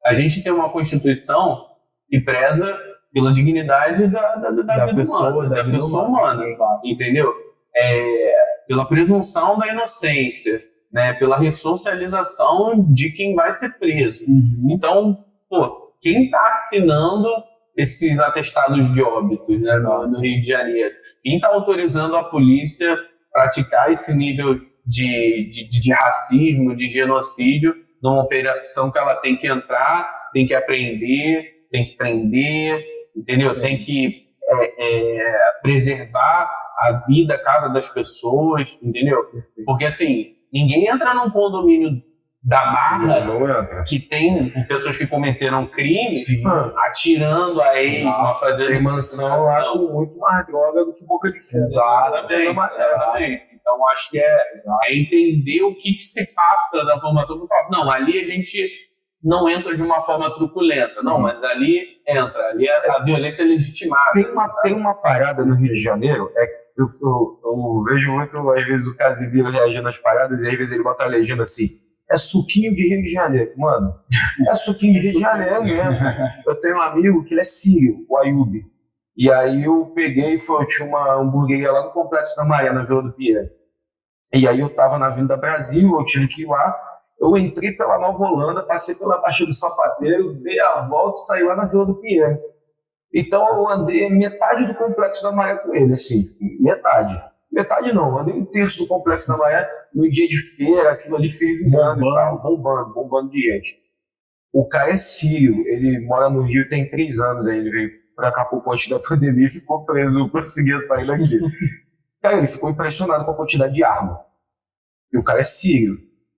S1: a gente tem uma Constituição que preza pela dignidade da pessoa humana, entendeu? Pela presunção da inocência, né? Pela ressocialização de quem vai ser preso. Então, pô, quem está assinando esses atestados de óbitos, né, no Rio de Janeiro? Quem está autorizando a polícia praticar esse nível de racismo, de genocídio numa operação que ela tem que entrar, tem que aprender, tem que prender, entendeu?
S2: Sim.
S1: Tem que preservar a vida, a casa das pessoas, entendeu? Porque assim, ninguém entra num condomínio da Barra
S3: Não entra.
S1: que tem pessoas que cometeram crimes
S2: Sim.
S1: atirando a ele, fazendo
S3: Tem mansão lá com muito mais droga do que boca de fumo.
S1: Exatamente. Então, acho que é entender o que se passa da formação do fato. Não, ali a gente não entra de uma forma truculenta. Não, mas ali entra. Ali é a violência legitimada.
S3: Tem uma parada no Rio de Janeiro, eu vejo muito, às vezes, o Casimiro reagindo às paradas e às vezes ele bota a legenda assim, é suquinho de Rio de Janeiro. Mano, é suquinho de Rio de Janeiro mesmo. Eu tenho um amigo que ele é sírio, o Ayub. E aí eu peguei eu tinha uma hamburgueria lá no Complexo da Maia, na Vila do Pinheiro. E aí eu tava na Avenida Brasil, eu tive que ir lá. Eu entrei pela Nova Holanda, passei pela Baixada do Sapateiro, dei a volta e saí lá na Vila do Pinheiro. Então eu andei metade do Complexo da Maia com ele, assim, metade. Metade não, eu andei um terço do Complexo da Maia no dia de feira, aquilo ali fervilhando e tal, bombando de gente. O cara é sírio, ele mora no Rio tem 3 anos, aí ele veio pra cá por conta da pandemia e ficou preso, não conseguia sair daqui. Cara, ele ficou impressionado com a quantidade de arma. E o cara é sírio,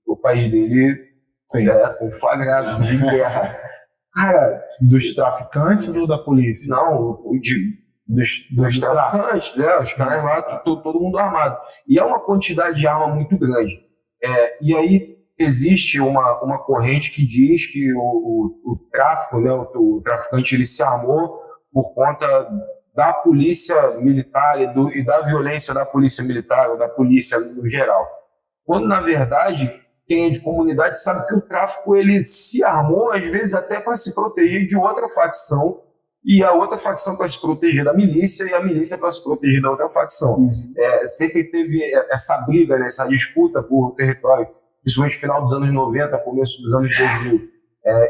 S3: o país dele é conflagrado de guerra. Cara,
S2: Dos traficantes ou da polícia?
S3: não, dos traficantes, os caras lá, todo mundo armado. E é uma quantidade de arma muito grande. E aí existe uma corrente que diz que o tráfico, né, o traficante, ele se armou por conta da polícia militar e da violência da polícia militar ou da polícia no geral. Quando, na verdade, quem é de comunidade sabe que o tráfico ele se armou, às vezes, até para se proteger de outra facção, e a outra facção para se proteger da milícia, e a milícia para se proteger da outra facção. Sempre teve essa briga, né, essa disputa por território, principalmente no final dos anos 90, começo dos anos 2000.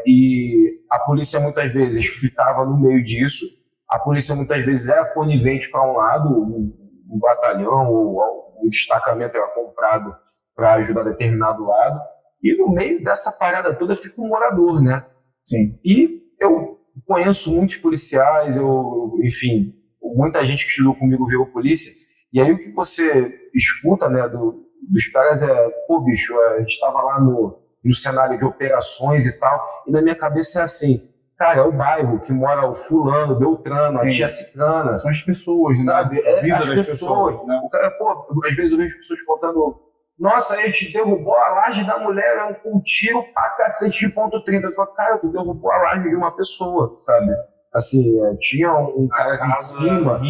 S3: E a polícia, muitas vezes, ficava no meio disso, a polícia, muitas vezes, era conivente para um lado, um batalhão ou um destacamento era comprado para ajudar determinado lado, e no meio dessa parada toda fica um morador, né?
S2: Sim.
S3: E eu conheço muitos policiais, enfim, muita gente que estudou comigo viu polícia, e aí o que você escuta, né, dos caras pô, bicho, a gente estava lá no cenário de operações e tal, e na minha cabeça é assim, cara, é o bairro que mora o fulano, Beltrano, a tia Ciclana.
S2: São as pessoas, né?
S3: Sabe?
S2: A vida
S3: as
S2: das
S3: pessoas.
S2: né?
S3: O cara, pô, às vezes eu vejo pessoas contando, nossa, a gente derrubou a laje da mulher com um tiro pra cacete de ponto 30. Eu falo, cara, tu derrubou a laje de uma pessoa, sabe? Assim, tinha um cara aqui em cima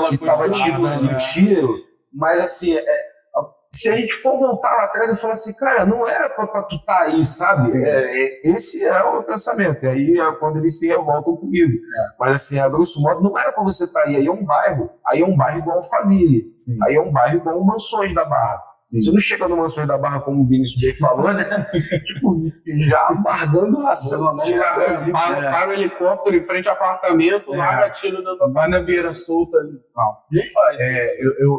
S3: que tava tirando tiro, mas assim, se a gente for voltar lá atrás e falar assim, cara, não era pra tu tá aí, sabe? Esse é o pensamento. E aí é quando eles se revoltam comigo. Mas assim, a grosso modo, não era pra você estar aí. Aí é um bairro igual Alphaville. Aí é um bairro igual o Mansões da Barra. Você não chega no Mansões da Barra, como o Vinícius bem falou, né? Tipo, já amargando a ação.
S1: Para o helicóptero em frente ao apartamento, larga tiro dentro da
S2: vai na vieira solta ali.
S1: Não faz.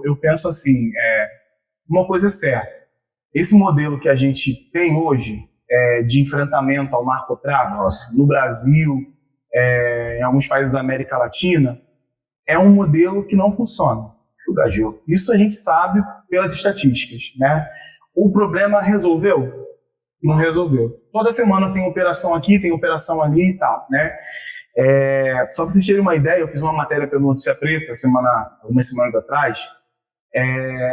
S2: Eu penso assim, uma coisa é certa, esse modelo que a gente tem hoje de enfrentamento ao narcotráfico no Brasil, em alguns países da América Latina, é um modelo que não funciona. Isso a gente sabe pelas estatísticas, né? O problema resolveu? Não resolveu. Toda semana tem operação aqui, tem operação ali e tal, né? Só para vocês terem uma ideia, eu fiz uma matéria pelo Notícia Preta algumas semanas atrás.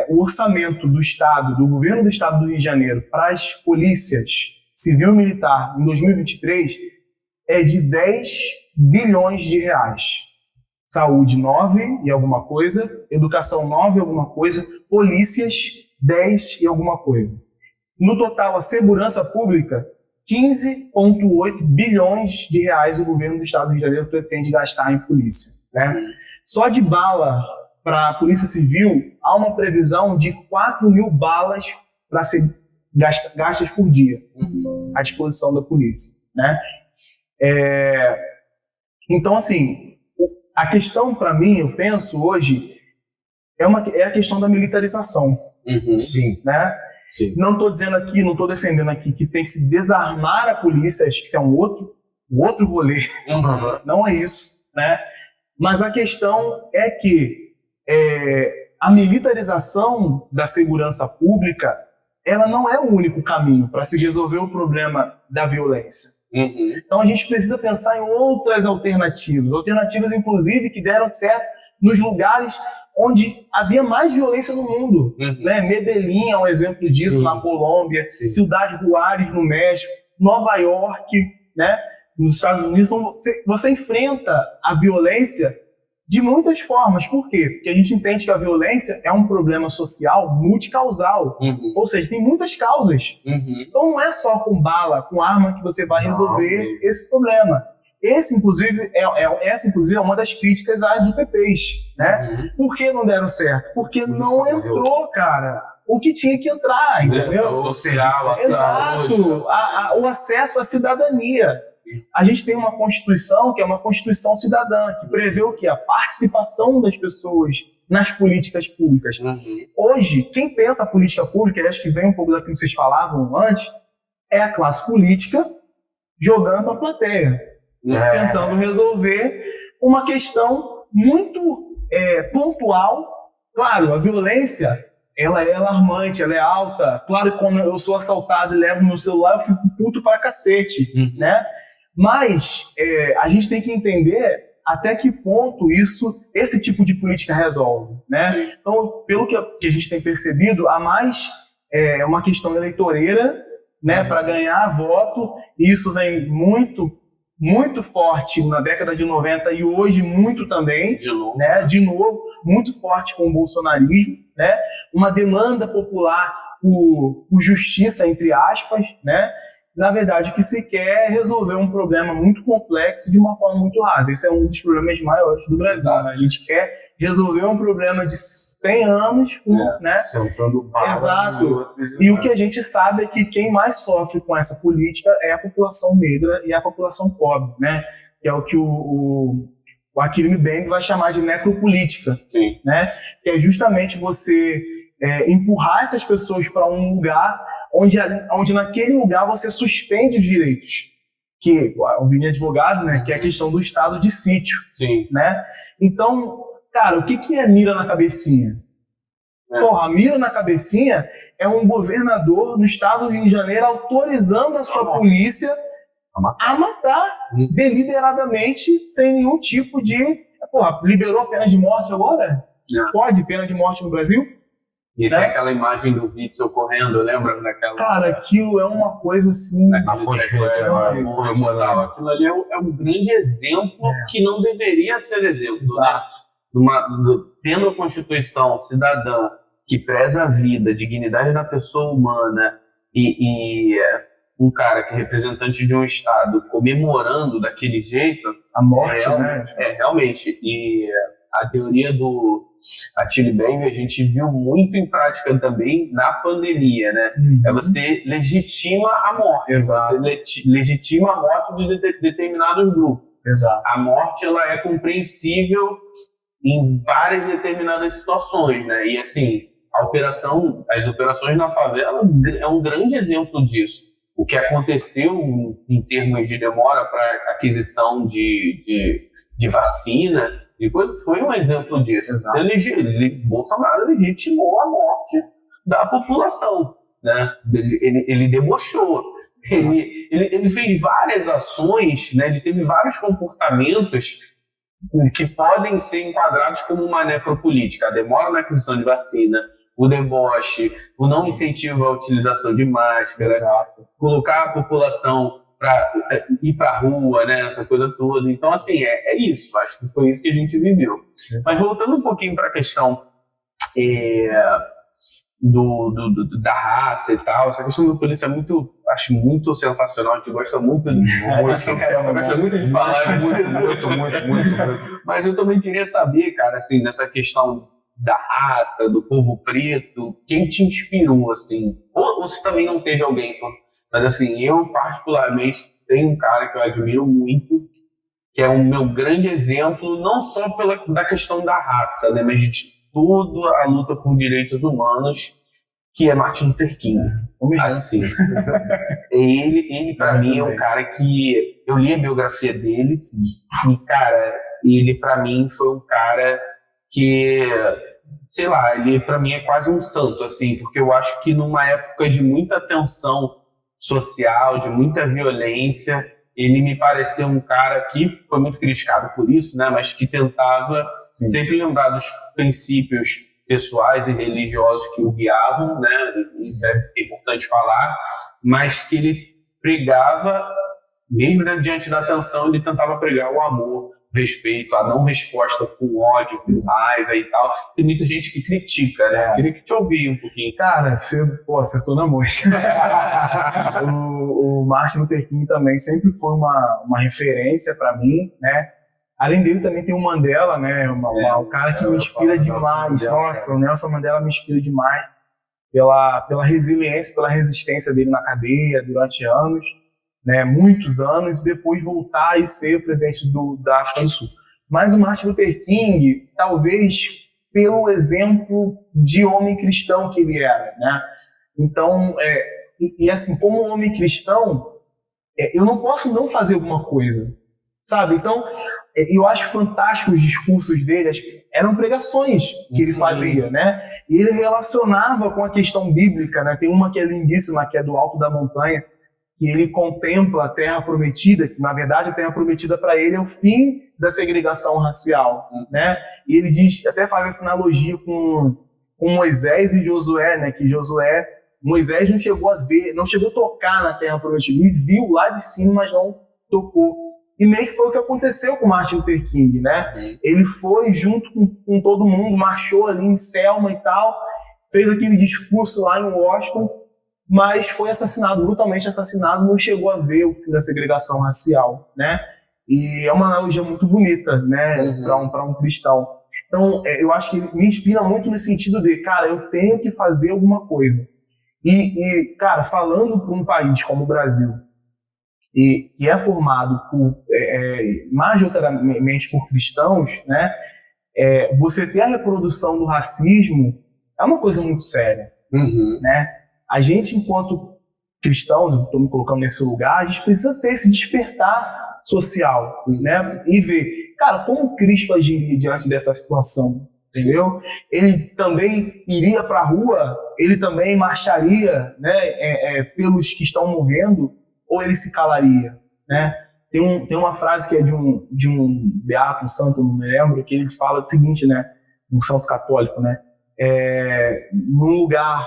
S2: O orçamento do Estado, do governo do Estado do Rio de Janeiro para as polícias civil e militar em 2023 é de 10 bilhões de reais. Saúde 9 e alguma coisa, educação 9 e alguma coisa, polícias 10 e alguma coisa. No total, a segurança pública, 15,8 bilhões de reais o governo do Estado do Rio de Janeiro pretende gastar em polícia, né? Só de bala para a Polícia Civil, há uma previsão de 4.000 balas para ser gastas por dia à disposição da polícia, né? Então, assim, a questão para mim, eu penso hoje, é a questão da militarização.
S3: Sim.
S2: Né?
S1: Sim.
S2: Não estou dizendo aqui, não estou defendendo aqui que tem que se desarmar a polícia, acho que isso é um outro rolê.
S1: Uhum.
S2: Não é isso, né? Mas a questão é que a militarização da segurança pública, ela não é o único caminho para se resolver o problema da violência.
S1: Uhum.
S2: Então a gente precisa pensar em outras alternativas inclusive que deram certo nos lugares onde havia mais violência no mundo.
S1: Uhum.
S2: Né? Medellín é um exemplo disso,
S1: Sim.
S2: na Colômbia,
S1: Sim.
S2: Ciudad Juárez, no México, Nova York, né? Nos Estados Unidos. Então, você enfrenta a violência de muitas formas. Por quê? Porque a gente entende que a violência é um problema social multicausal.
S1: Uhum.
S2: Ou seja, tem muitas causas.
S1: Uhum.
S2: Então não é só com bala, com arma que você vai resolver esse problema. Essa, inclusive, é uma das críticas às UPPs, né?
S1: Uhum.
S2: Por que não deram certo? Porque
S3: Por isso
S2: não
S3: morreu.
S2: entrou, cara, o que tinha que entrar, entendeu?
S1: Social,
S2: Exato, o acesso à cidadania. A gente tem uma Constituição que é uma Constituição cidadã, que prevê o quê? A participação das pessoas nas políticas públicas.
S1: Uhum.
S2: Hoje, quem pensa a política pública, e acho que vem um pouco daquilo que vocês falavam antes, é a classe política jogando para a plateia, tentando resolver uma questão muito pontual. Claro, a violência, ela é alarmante, ela é alta. Claro que quando eu sou assaltado e levo meu celular, eu fico puto pra cacete,
S1: Uhum.
S2: né? Mas a gente tem que entender até que ponto esse tipo de política resolve, né?
S1: Sim.
S2: Então, pelo que a gente tem percebido, há mais uma questão eleitoreira, né, para ganhar voto, e isso vem muito, muito forte na década de 90 e hoje muito também,
S1: De novo.
S2: né, de novo, muito forte com o bolsonarismo, né, uma demanda popular por justiça, entre aspas, né. Na verdade, o que se quer é resolver um problema muito complexo de uma forma muito rasa. Esse é um dos problemas maiores do Brasil, né? A gente quer resolver um problema de 100 anos, né?
S3: Sentando bala
S2: Exato.
S3: nos outros
S2: E o que a gente sabe é que quem mais sofre com essa política é a população negra e a população pobre, né? Que é o que o Achille Mbembe vai chamar de necropolítica,
S1: Sim.
S2: né? Que é justamente você empurrar essas pessoas para um lugar onde naquele lugar você suspende os direitos. Que o Vini é advogado, né? Que é a questão do estado de sítio,
S1: Sim.
S2: né? Então, cara, o que é mira na cabecinha? Porra, a mira na cabecinha é um governador no estado do Rio de Janeiro autorizando a sua polícia a matar deliberadamente, sem nenhum tipo de... Porra, liberou a pena de morte agora? Pode pena de morte no Brasil?
S1: E tem aquela imagem do Witzel correndo, lembra daquela...
S2: Cara, aquilo é uma coisa assim...
S1: Aquilo ali é um grande exemplo que não deveria ser exemplo.
S2: Exato.
S1: Né? Tendo a Constituição cidadã que preza a vida, a dignidade da pessoa humana e um cara que é representante de um Estado comemorando daquele jeito...
S2: A morte, né?
S1: Realmente. E a teoria do Achille Mbembe a gente viu muito em prática também na pandemia, né? Você legitima a morte.
S2: Exato.
S1: Você legitima a morte de determinados grupos.
S2: Exato.
S1: A morte, ela é compreensível em várias determinadas situações, né? E assim, as operações na favela é um grande exemplo disso. O que aconteceu em termos de demora para aquisição de vacina e coisa foi um exemplo disso. Bolsonaro legitimou a morte da população, né? Ele debochou. Ele fez várias ações, né? Ele teve vários comportamentos que podem ser enquadrados como uma necropolítica. A demora na aquisição de vacina, o deboche, o não incentivo à utilização de máscara, colocar a população para ir para a rua, né, essa coisa toda. Então, assim, é isso. Acho que foi isso que a gente viveu. Mas voltando um pouquinho para a questão da raça e tal, essa questão da polícia acho muito sensacional. A gente gosta muito de falar muito. Mas eu também queria saber, cara, assim, nessa questão da raça, do povo preto, quem te inspirou, assim? Ou você também não teve alguém? Mas, assim, eu particularmente tenho um cara que eu admiro muito, que é o meu grande exemplo, não só da questão da raça, né, mas de toda a luta por direitos humanos, que é Martin Luther King. Assim, ele para mim é um cara que eu li a biografia dele e, cara, ele para mim foi um cara que, sei lá, ele para mim é quase um santo, assim, porque eu acho que numa época de muita tensão social, de muita violência, ele me pareceu um cara que foi muito criticado por isso, né, mas que tentava sempre lembrar dos princípios pessoais e religiosos que o guiavam, né? Isso é importante falar, mas que ele pregava, mesmo diante da tensão, ele tentava pregar o amor, o respeito, a não resposta com ódio, com raiva e tal. Tem muita gente que critica, né? Eu queria que te ouvir um pouquinho.
S2: Cara, você acertou na mosca. o Martin Luther King também sempre foi uma referência para mim, né? Além dele, também tem o Mandela, né? Um cara que me inspira demais. Nossa, o Nelson Mandela me inspira demais pela resiliência, pela resistência dele na cadeia durante anos, né? Muitos anos, e depois voltar e ser presidente da África do Sul. Mas o Martin Luther King, talvez pelo exemplo de homem cristão que ele era, né? Então, assim, como homem cristão, eu não posso não fazer alguma coisa, sabe? Então, eu acho fantástico os discursos dele, eram pregações que ele fazia, né? E ele relacionava com a questão bíblica, né? Tem uma que é lindíssima, que é do alto da montanha, que ele contempla a Terra Prometida, que na verdade a Terra Prometida para ele é o fim da segregação racial, né? E ele diz, até faz essa analogia com Moisés e Josué, né? Que Moisés não chegou a ver, não chegou a tocar na Terra Prometida, ele viu lá de cima, mas não tocou. E meio que foi o que aconteceu com Martin Luther King, né? Ele foi junto com todo mundo, marchou ali em Selma e tal, fez aquele discurso lá em Washington, mas foi assassinado, brutalmente assassinado, não chegou a ver o fim da segregação racial, né? E é uma analogia muito bonita, né? Para um cristão. Então, eu acho que me inspira muito no sentido de, cara, eu tenho que fazer alguma coisa. E cara, falando para um país como o Brasil, e é formado majoritariamente por cristãos, né? Você ter a reprodução do racismo é uma coisa muito séria, né? A gente, enquanto cristãos, eu estou me colocando nesse lugar, a gente precisa ter esse despertar social, né? E ver, cara, como Cristo agiria diante dessa situação, entendeu? Ele também iria para a rua, ele também marcharia, né? Pelos que estão morrendo, ou ele se calaria, né? Tem uma frase que é de um beato, um santo, não me lembro, que ele fala o seguinte, né? Um santo católico, né? Num lugar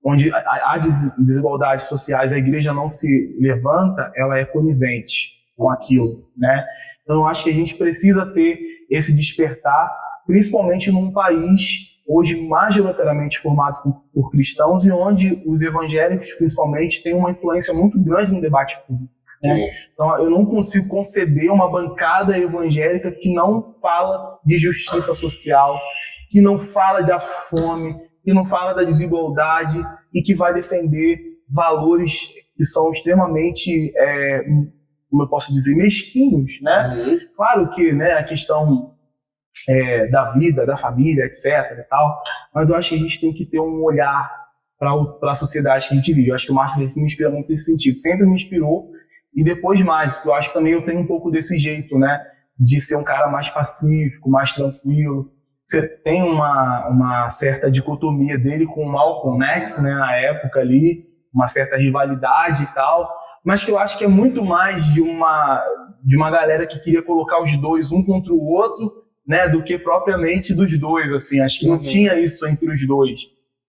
S2: onde há desigualdades sociais, a igreja não se levanta, ela é conivente com aquilo, né? Então, eu acho que a gente precisa ter esse despertar, principalmente num país hoje majoritariamente formado por cristãos e onde os evangélicos, principalmente, têm uma influência muito grande no debate público, né? Então, eu não consigo conceber uma bancada evangélica que não fala de justiça social, que não fala da fome, que não fala da desigualdade e que vai defender valores que são extremamente, como eu posso dizer, mesquinhos, né? Claro que, né, a questão da vida, da família, etc. e tal, mas eu acho que a gente tem que ter um olhar para a sociedade que a gente vive. Eu acho que o Martin Luther King me inspira muito nesse sentido, sempre me inspirou, e depois mais, porque eu acho que também eu tenho um pouco desse jeito, né, de ser um cara mais pacífico, mais tranquilo. Você tem uma certa dicotomia dele com o Malcolm X, né, na época ali, uma certa rivalidade e tal, mas que eu acho que é muito mais de uma galera que queria colocar os dois um contra o outro, né, do que propriamente dos dois, assim. Acho que não tinha isso entre os dois.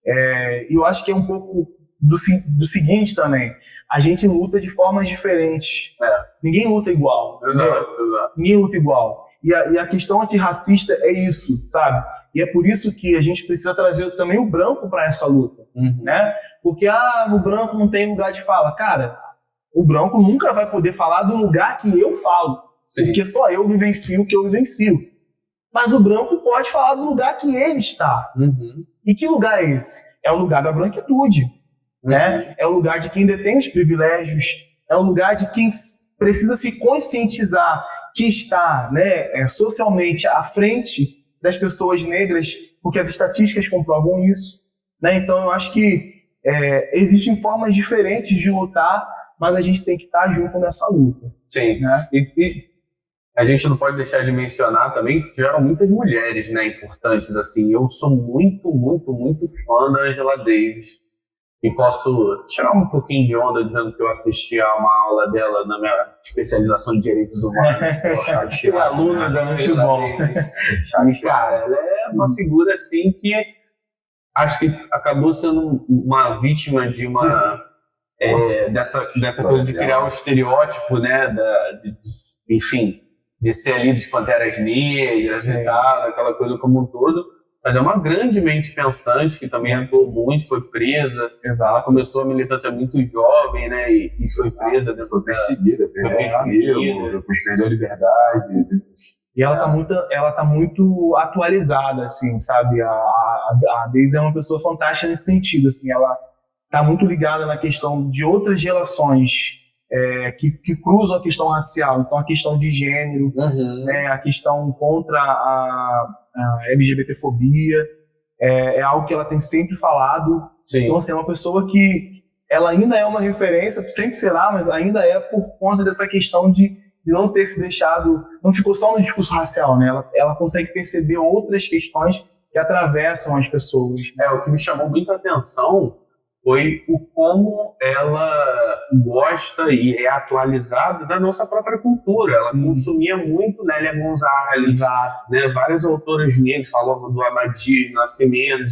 S2: E eu acho que é um pouco do seguinte também, a gente luta de formas diferentes. Ninguém luta igual.
S1: Exato.
S2: Ninguém luta igual. E a questão antirracista é isso, sabe? E é por isso que a gente precisa trazer também o branco para essa luta, né? Porque o branco não tem lugar de fala. Cara, o branco nunca vai poder falar do lugar que eu falo, porque só eu vivencio o que eu vivencio. Mas o branco pode falar do lugar que ele está. E que lugar é esse? É o lugar da branquitude, né? É o lugar de quem detém os privilégios, é o lugar de quem precisa se conscientizar que está, né, socialmente à frente das pessoas negras, porque as estatísticas comprovam isso, né? Então eu acho que existem formas diferentes de lutar, mas a gente tem que estar junto nessa luta.
S1: Sim,
S2: né?
S1: E a gente não pode deixar de mencionar também que tiveram muitas mulheres, né, importantes, assim. Eu sou muito, muito, muito fã da Angela Davis. E posso tirar um pouquinho de onda dizendo que eu assisti a uma aula dela na minha especialização em Direitos Humanos.
S2: Fui aluno da muito bom.
S1: E, cara, ela é uma figura, assim, que acho que acabou sendo uma vítima de dessa coisa de criar o estereótipo, né, enfim, de ser ali dos Panteras Negras e tal, aquela coisa como um todo. Mas é uma grande mente pensante que também atuou muito, foi presa.
S2: Exato.
S1: Ela começou a militância muito jovem, né? E foi presa.
S3: Foi perseguida, depois perdeu a liberdade.
S2: E ela tá muito atualizada, assim, sabe? A Davis é uma pessoa fantástica nesse sentido, assim. Ela tá muito ligada na questão de outras relações que cruzam a questão racial. Então, a questão de gênero, né? A questão contra a LGBTfobia, é algo que ela tem sempre falado.
S1: Sim.
S2: Então, assim, é uma pessoa que ela ainda é uma referência, sempre será, mas ainda é por conta dessa questão de não ter se deixado, não ficou só no discurso racial, né? Ela consegue perceber outras questões que atravessam as pessoas.
S1: O que me chamou muito a atenção foi o como ela gosta e é atualizada da nossa própria cultura. Ela consumia muito Lélia Gonzalez, né? Várias autoras negras falavam do Amadir Nascimento.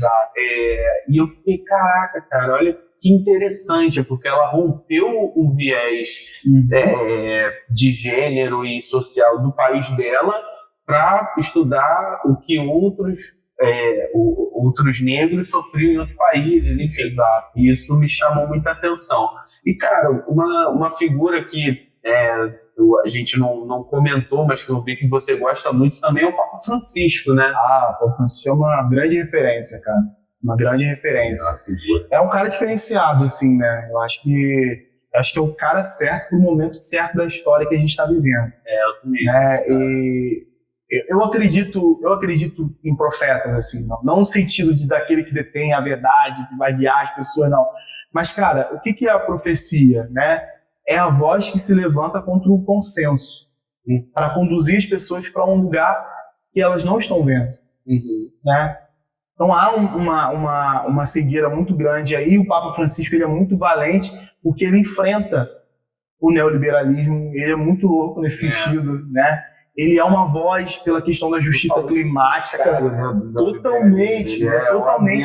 S1: E eu fiquei, caraca, cara, olha que interessante, porque ela rompeu o viés de gênero e social do país dela para estudar o que outros negros sofriam em outros países, enfim. E isso me chamou muita atenção. E, cara, uma figura que a gente não comentou, mas que eu vi que você gosta muito também é o Papa Francisco, né?
S2: O Papa Francisco é uma grande referência, cara. Uma grande referência. É um cara diferenciado, assim, né? Eu acho que é o cara certo pro momento certo da história que a gente está vivendo.
S1: Eu também.
S2: Né? E eu acredito em profetas, assim, não no sentido daquele que detém a verdade, que vai guiar as pessoas, não. Mas, cara, o que é a profecia, né? É a voz que se levanta contra o consenso, para conduzir as pessoas para um lugar que elas não estão vendo, né? Então há uma cegueira muito grande aí. O Papa Francisco ele é muito valente porque ele enfrenta o neoliberalismo, ele é muito louco nesse sentido, né? Ele é uma voz pela questão da justiça climática, totalmente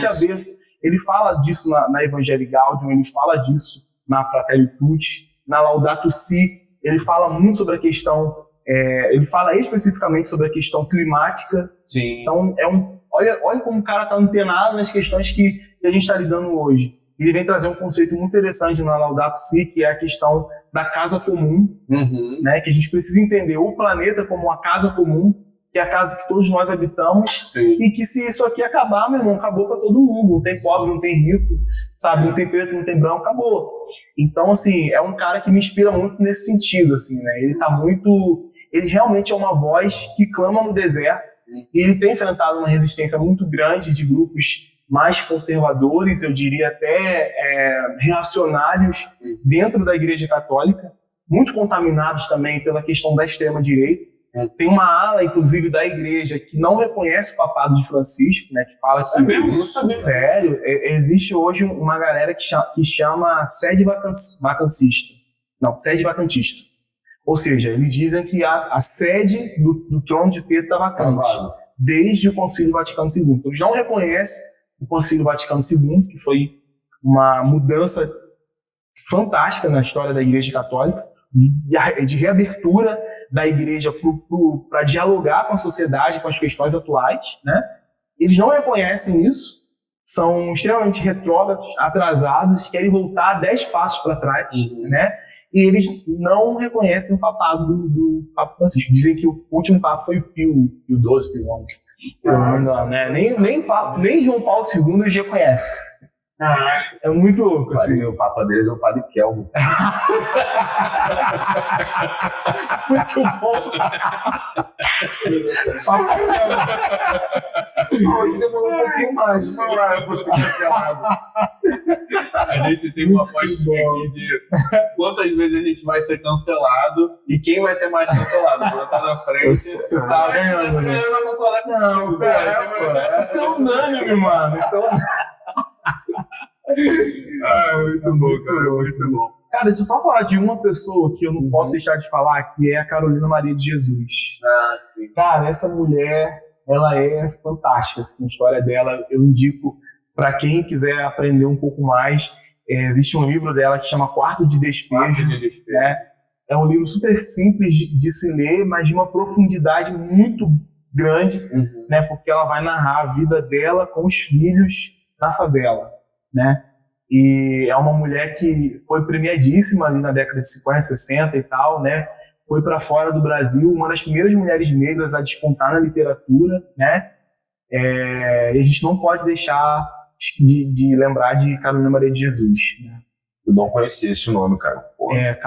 S2: avesso. Ele fala disso na Evangelii Gaudium, ele fala disso na Fratelli Tutti, na Laudato Si. Ele fala muito sobre a questão, ele fala especificamente sobre a questão climática.
S1: Sim.
S2: Então, olha como o cara está antenado nas questões que a gente está lidando hoje. Ele vem trazer um conceito muito interessante na Laudato Si, que é a questão da casa comum, né? Que a gente precisa entender o planeta como uma casa comum, que é a casa que todos nós habitamos, e que se isso aqui acabar, meu irmão, acabou para todo mundo. Não tem pobre, não tem rico, sabe? Não tem preto, não tem branco, acabou. Então, assim, é um cara que me inspira muito nesse sentido, assim, né? Ele realmente é uma voz que clama no deserto, e ele tem enfrentado uma resistência muito grande de grupos mais conservadores, eu diria até reacionários dentro da Igreja Católica, muito contaminados também pela questão da extrema-direita. Tem uma ala, inclusive, da Igreja que não reconhece o papado de Francisco, né, que fala que... Sério, existe hoje uma galera que chama sede vacancista. Não, sede vacantista. Ou seja, eles dizem que a sede do trono de Pedro está vacante, desde o Concílio Vaticano II. Então, eles não reconhecem o Concílio Vaticano II, que foi uma mudança fantástica na história da Igreja Católica, de reabertura da Igreja para dialogar com a sociedade, com as questões atuais, né? Eles não reconhecem isso, são extremamente retrógrados, atrasados, querem voltar 10 passos para trás, né? E eles não reconhecem o papado do Papa Francisco. Dizem que o último Papa foi Pio XII, Pio XI. Se eu não me engano, né? Nem João Paulo II eles reconhecem. É muito louco, assim.
S3: O papa deles é o Padre Kelmo.
S2: Muito bom.
S3: Hoje demorou um pouquinho mais pra você cancelado.
S1: A gente tem uma apostinha aqui de quantas vezes a gente vai ser cancelado e quem vai ser mais cancelado. Quando tá na frente,
S2: Você tá ganhando, né? Não, cara, isso é unânime, mano. Isso é unânime.
S1: Muito bom, cara. Muito bom.
S2: Cara, deixa eu só falar de uma pessoa que eu não posso deixar de falar, que é a Carolina Maria de Jesus.
S1: Ah, sim.
S2: Cara, essa mulher, ela é fantástica, assim, a história dela. Eu indico para quem quiser aprender um pouco mais. Existe um livro dela que chama Quarto de Despejo. Né? É um livro super simples de se ler, mas de uma profundidade muito grande, né? Porque ela vai narrar a vida dela com os filhos na favela, né? E é uma mulher que foi premiadíssima ali na década de 50, 60 e tal, né? Foi para fora do Brasil, uma das primeiras mulheres negras a despontar na literatura, né? E a gente não pode deixar de lembrar de Carolina Maria de Jesus, né?
S3: Eu não conhecia esse nome, cara. Porra.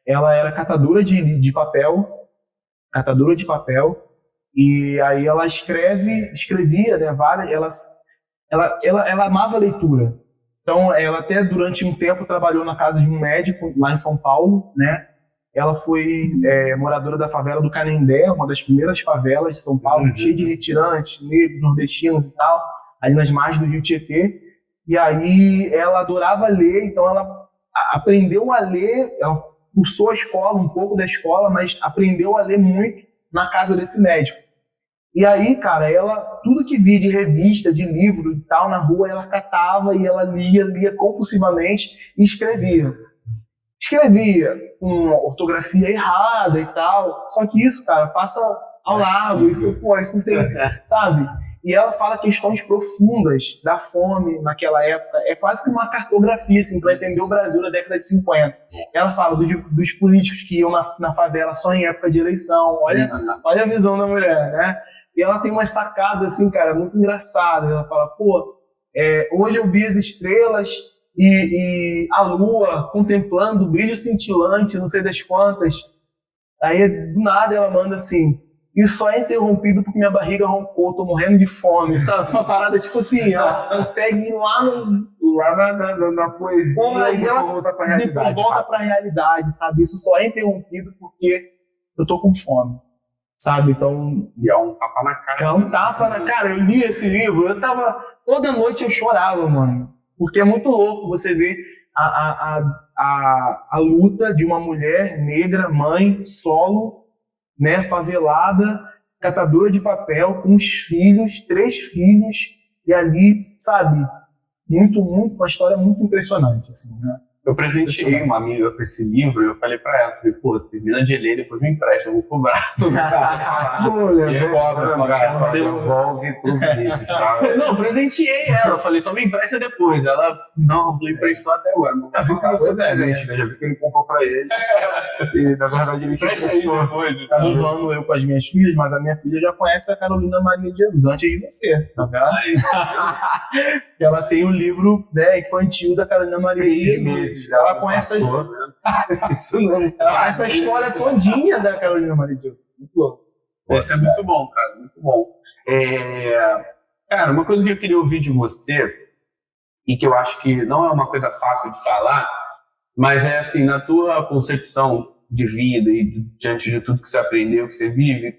S2: Ela era catadora de papel, e aí ela escrevia, né, ela amava a leitura. Então, ela até durante um tempo trabalhou na casa de um médico lá em São Paulo, né? Ela foi moradora da favela do Canindé, uma das primeiras favelas de São Paulo, cheia de retirantes, negros, nordestinos e tal, ali nas margens do Rio Tietê. E aí ela adorava ler, então ela aprendeu a ler, ela cursou a escola, um pouco da escola, mas aprendeu a ler muito na casa desse médico. E aí, cara, ela, tudo que via de revista, de livro e tal, na rua, ela catava e ela lia compulsivamente e escrevia. Escrevia com ortografia errada e tal, só que isso, cara, passa ao largo, isso não tem, sabe? E ela fala questões profundas da fome naquela época, é quase que uma cartografia, assim, para entender o Brasil da década de 50. Ela fala dos políticos que iam na favela só em época de eleição, olha a visão da mulher, né? E ela tem umas sacadas, assim, cara, muito engraçadas. Ela fala, hoje eu vi as estrelas e a lua contemplando o brilho cintilante, não sei das quantas. Aí, do nada, ela manda assim, e só é interrompido porque minha barriga roncou, tô morrendo de fome, sabe? Uma parada tipo assim, ela consegue ir lá
S3: na poesia
S2: e ela volta pra realidade, sabe? Isso só é interrompido porque eu tô com fome. Sabe, então...
S1: E é um tapa na cara.
S2: É um tapa na cara. Eu li esse livro, toda noite eu chorava, mano. Porque é muito louco você ver a luta de uma mulher negra, mãe, solo, né, favelada, catadora de papel, com os filhos, 3 filhos, e ali, sabe, uma história muito impressionante, assim, né?
S1: Eu presenteei uma amiga com esse livro e eu falei pra ela, termina de ler, depois me empresta, eu vou cobrar.
S3: Devolve pro Vinícius, tá?
S1: Não, presenteei ela, eu falei, só me empresta depois. Ela, não emprestou até agora.
S3: Já vi que foi presente, né? Já vi que ele comprou pra ele. E na verdade ele te emprestou.
S2: Tá usando eu com as minhas filhas, mas a minha filha já conhece a Carolina Maria de Jesus antes de você, tá vendo? Ela tem o livro, né, infantil da Carolina Maria de Jesus. Ela conhece essa história todinha da Carolina Maria de Jesus. Muito louco.
S1: Esse é muito bom, cara. Muito bom. Cara, uma coisa que eu queria ouvir de você, e que eu acho que não é uma coisa fácil de falar, mas é assim, na tua concepção de vida e diante de tudo que você aprendeu, que você vive,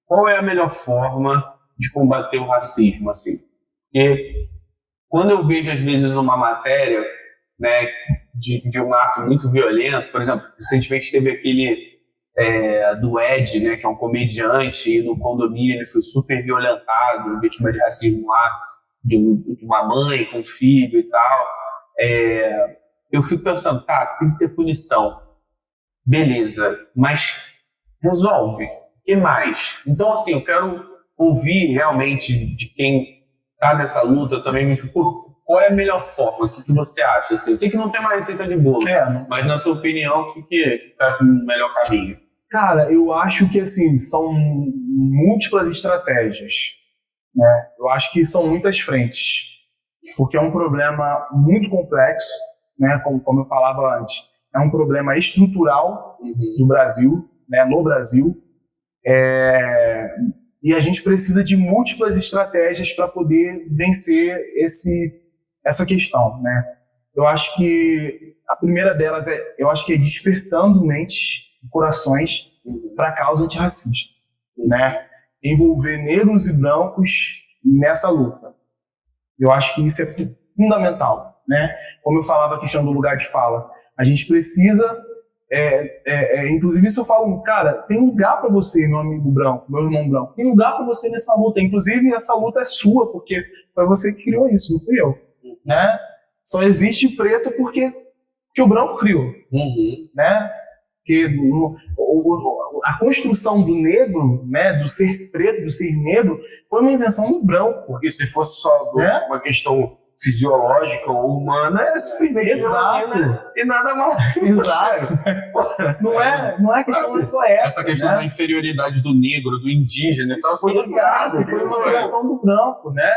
S1: qual é a melhor forma de combater o racismo, assim? Porque quando eu vejo, às vezes, uma matéria, né, de um ato muito violento, por exemplo, recentemente teve aquele do Ed, né, que é um comediante, e no condomínio ele foi super violentado, vítima de racismo lá, de uma mãe com um filho e tal. Eu fico pensando, tem que ter punição. Beleza, mas resolve. O que mais? Então, assim, eu quero ouvir realmente de quem está nessa luta também, me qual é a melhor forma? O que você acha? Assim, eu sei que não tem uma receita de bolo, mas na tua opinião, o que você acha o melhor caminho?
S2: Cara, eu acho que assim, são múltiplas estratégias, né? Eu acho que são muitas frentes. porque é um problema muito complexo, né? Como eu falava antes, é um problema estrutural do Brasil, né? No Brasil, e a gente precisa de múltiplas estratégias para poder vencer essa questão, né? Eu acho que a primeira delas eu acho que é despertando mentes e corações para a causa antirracista, né? Envolver negros e brancos nessa luta. Eu acho que isso é fundamental, né? Como eu falava, a questão do lugar de fala. A gente precisa, inclusive isso eu falo, cara, tem lugar para você, meu amigo branco, meu irmão branco, tem lugar para você nessa luta. Inclusive essa luta é sua, porque foi você que criou isso, não fui eu, né? Só existe preto porque o branco criou, né? Porque a construção do negro, né, do ser preto, do ser negro, foi uma invenção do branco.
S3: Porque se fosse só uma questão fisiológica ou humana, é simplesmente
S2: exato.
S3: E nada mais.
S2: Exato. Não é questão só essa.
S1: Essa questão da inferioridade do negro, do indígena,
S2: isso foi exato, foi uma criação do branco, né?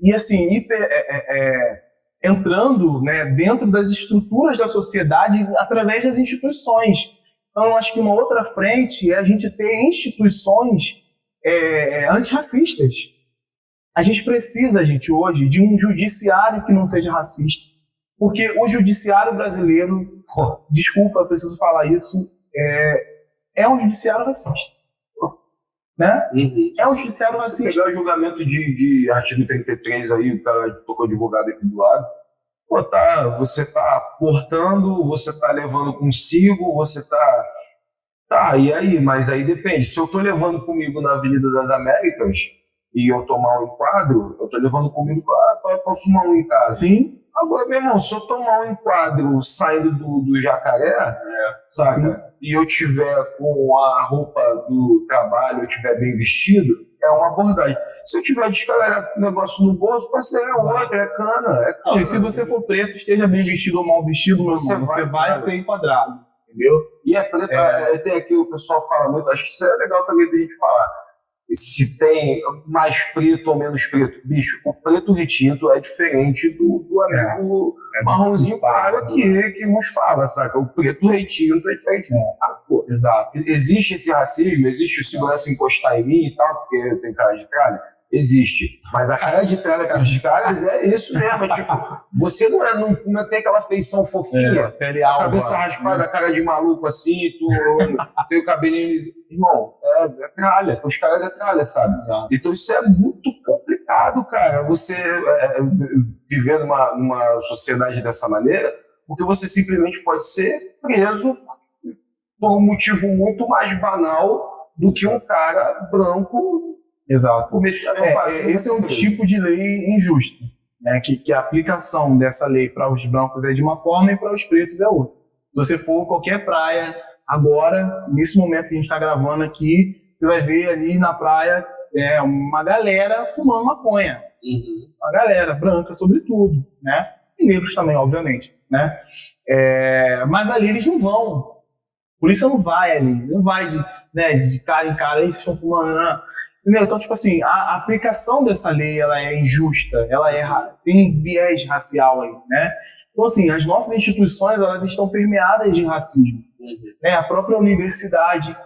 S2: E assim, entrando, né, dentro das estruturas da sociedade através das instituições. Então, eu acho que uma outra frente é a gente ter instituições antirracistas. A gente precisa, hoje, de um judiciário que não seja racista. Porque o judiciário brasileiro, desculpa, eu preciso falar isso, é um judiciário racista. Né? É um judiciário racista.
S3: Se pegar o julgamento de artigo 33 aí, o cara tocou advogado aqui do lado, você tá portando, você tá levando consigo, você tá, e aí? Mas aí depende. Se eu tô levando comigo na Avenida das Américas e eu tomar um enquadro, eu tô levando comigo pra fumar um em casa.
S2: Sim.
S3: Agora, meu irmão, se eu tomar um enquadro saindo do Jacaré, saca? Sim. E eu tiver com a roupa do trabalho, eu tiver bem vestido, é uma abordagem. Se eu tiver descarregado o negócio no bolso, parceiro, é outra, é cana.
S2: Não, e se você for preto, esteja bem vestido ou mal vestido, você vai ser enquadrado, entendeu?
S3: E preto, tem aqui, o pessoal fala muito, acho que isso é legal também da gente falar. Se tem mais preto ou menos preto. Bicho, o preto retinto é diferente do amigo marronzinho claro que vos fala, saca? O preto retinto é diferente.
S2: Exato.
S3: Existe esse racismo, existe o segurança encostar em mim e tal, porque eu tenho cara de tralha? Existe. Mas a cara de tralha, cara de tralhas é isso mesmo. Tipo, você não tem aquela feição fofinha,
S2: pele alva,
S3: cabeça raspada, cara de maluco assim, tu tem o cabelinho. Irmão, é tralha. Os caras é tralha, sabe?
S2: Exato.
S3: Então isso é muito complicado, cara. Você viver numa sociedade dessa maneira, porque você simplesmente pode ser preso por um motivo muito mais banal do que um cara branco.
S2: Exato. Esse é um tipo de lei injusta, né? Que a aplicação dessa lei para os brancos é de uma forma e para os pretos é outra. Se você for a qualquer praia, agora, nesse momento que a gente está gravando aqui, você vai ver ali na praia uma galera fumando maconha. Uma galera branca, sobretudo, né? E negros também, obviamente, né? Mas ali eles não vão. A polícia não vai ali, não vai de cara em cara, eles estão fumando, não. Entendeu? Então, tipo assim, a aplicação dessa lei, ela é injusta, tem um viés racial aí, né? Então, assim, as nossas instituições, elas estão permeadas de racismo. Né? A própria universidade,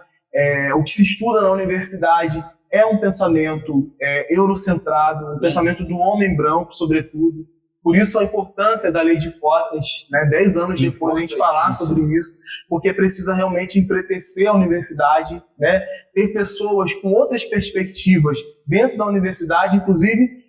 S2: o que se estuda na universidade é um pensamento eurocentrado, um pensamento do homem branco, sobretudo. Por isso a importância da lei de cotas, né? 10 anos depois a gente falar sobre isso, porque precisa realmente empretecer a universidade, né? Ter pessoas com outras perspectivas dentro da universidade, inclusive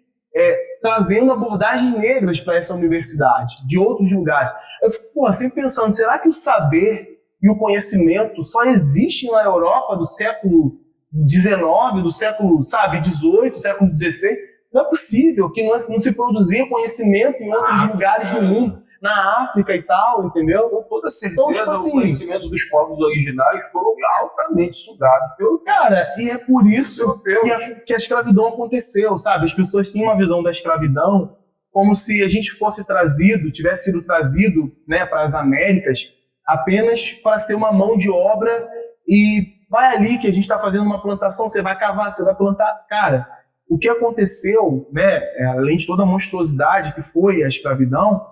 S2: trazendo abordagens negras para essa universidade, de outros lugares. Eu fico sempre pensando, será que o saber e o conhecimento só existem na Europa do século XIX, do século, XVIII, século XVI? Não é possível que não se produzia conhecimento em outros lugares do mundo, na África e tal, entendeu?
S3: Com toda certeza,
S2: então, tipo assim,
S3: o conhecimento dos povos originários foram altamente sugados pelo
S2: cara, e é por isso que a escravidão aconteceu, sabe? As pessoas têm uma visão da escravidão como se a gente tivesse sido trazido, né, para as Américas apenas para ser uma mão de obra e vai ali que a gente está fazendo uma plantação, você vai cavar, você vai plantar. Cara, o que aconteceu, né, além de toda a monstruosidade que foi a escravidão,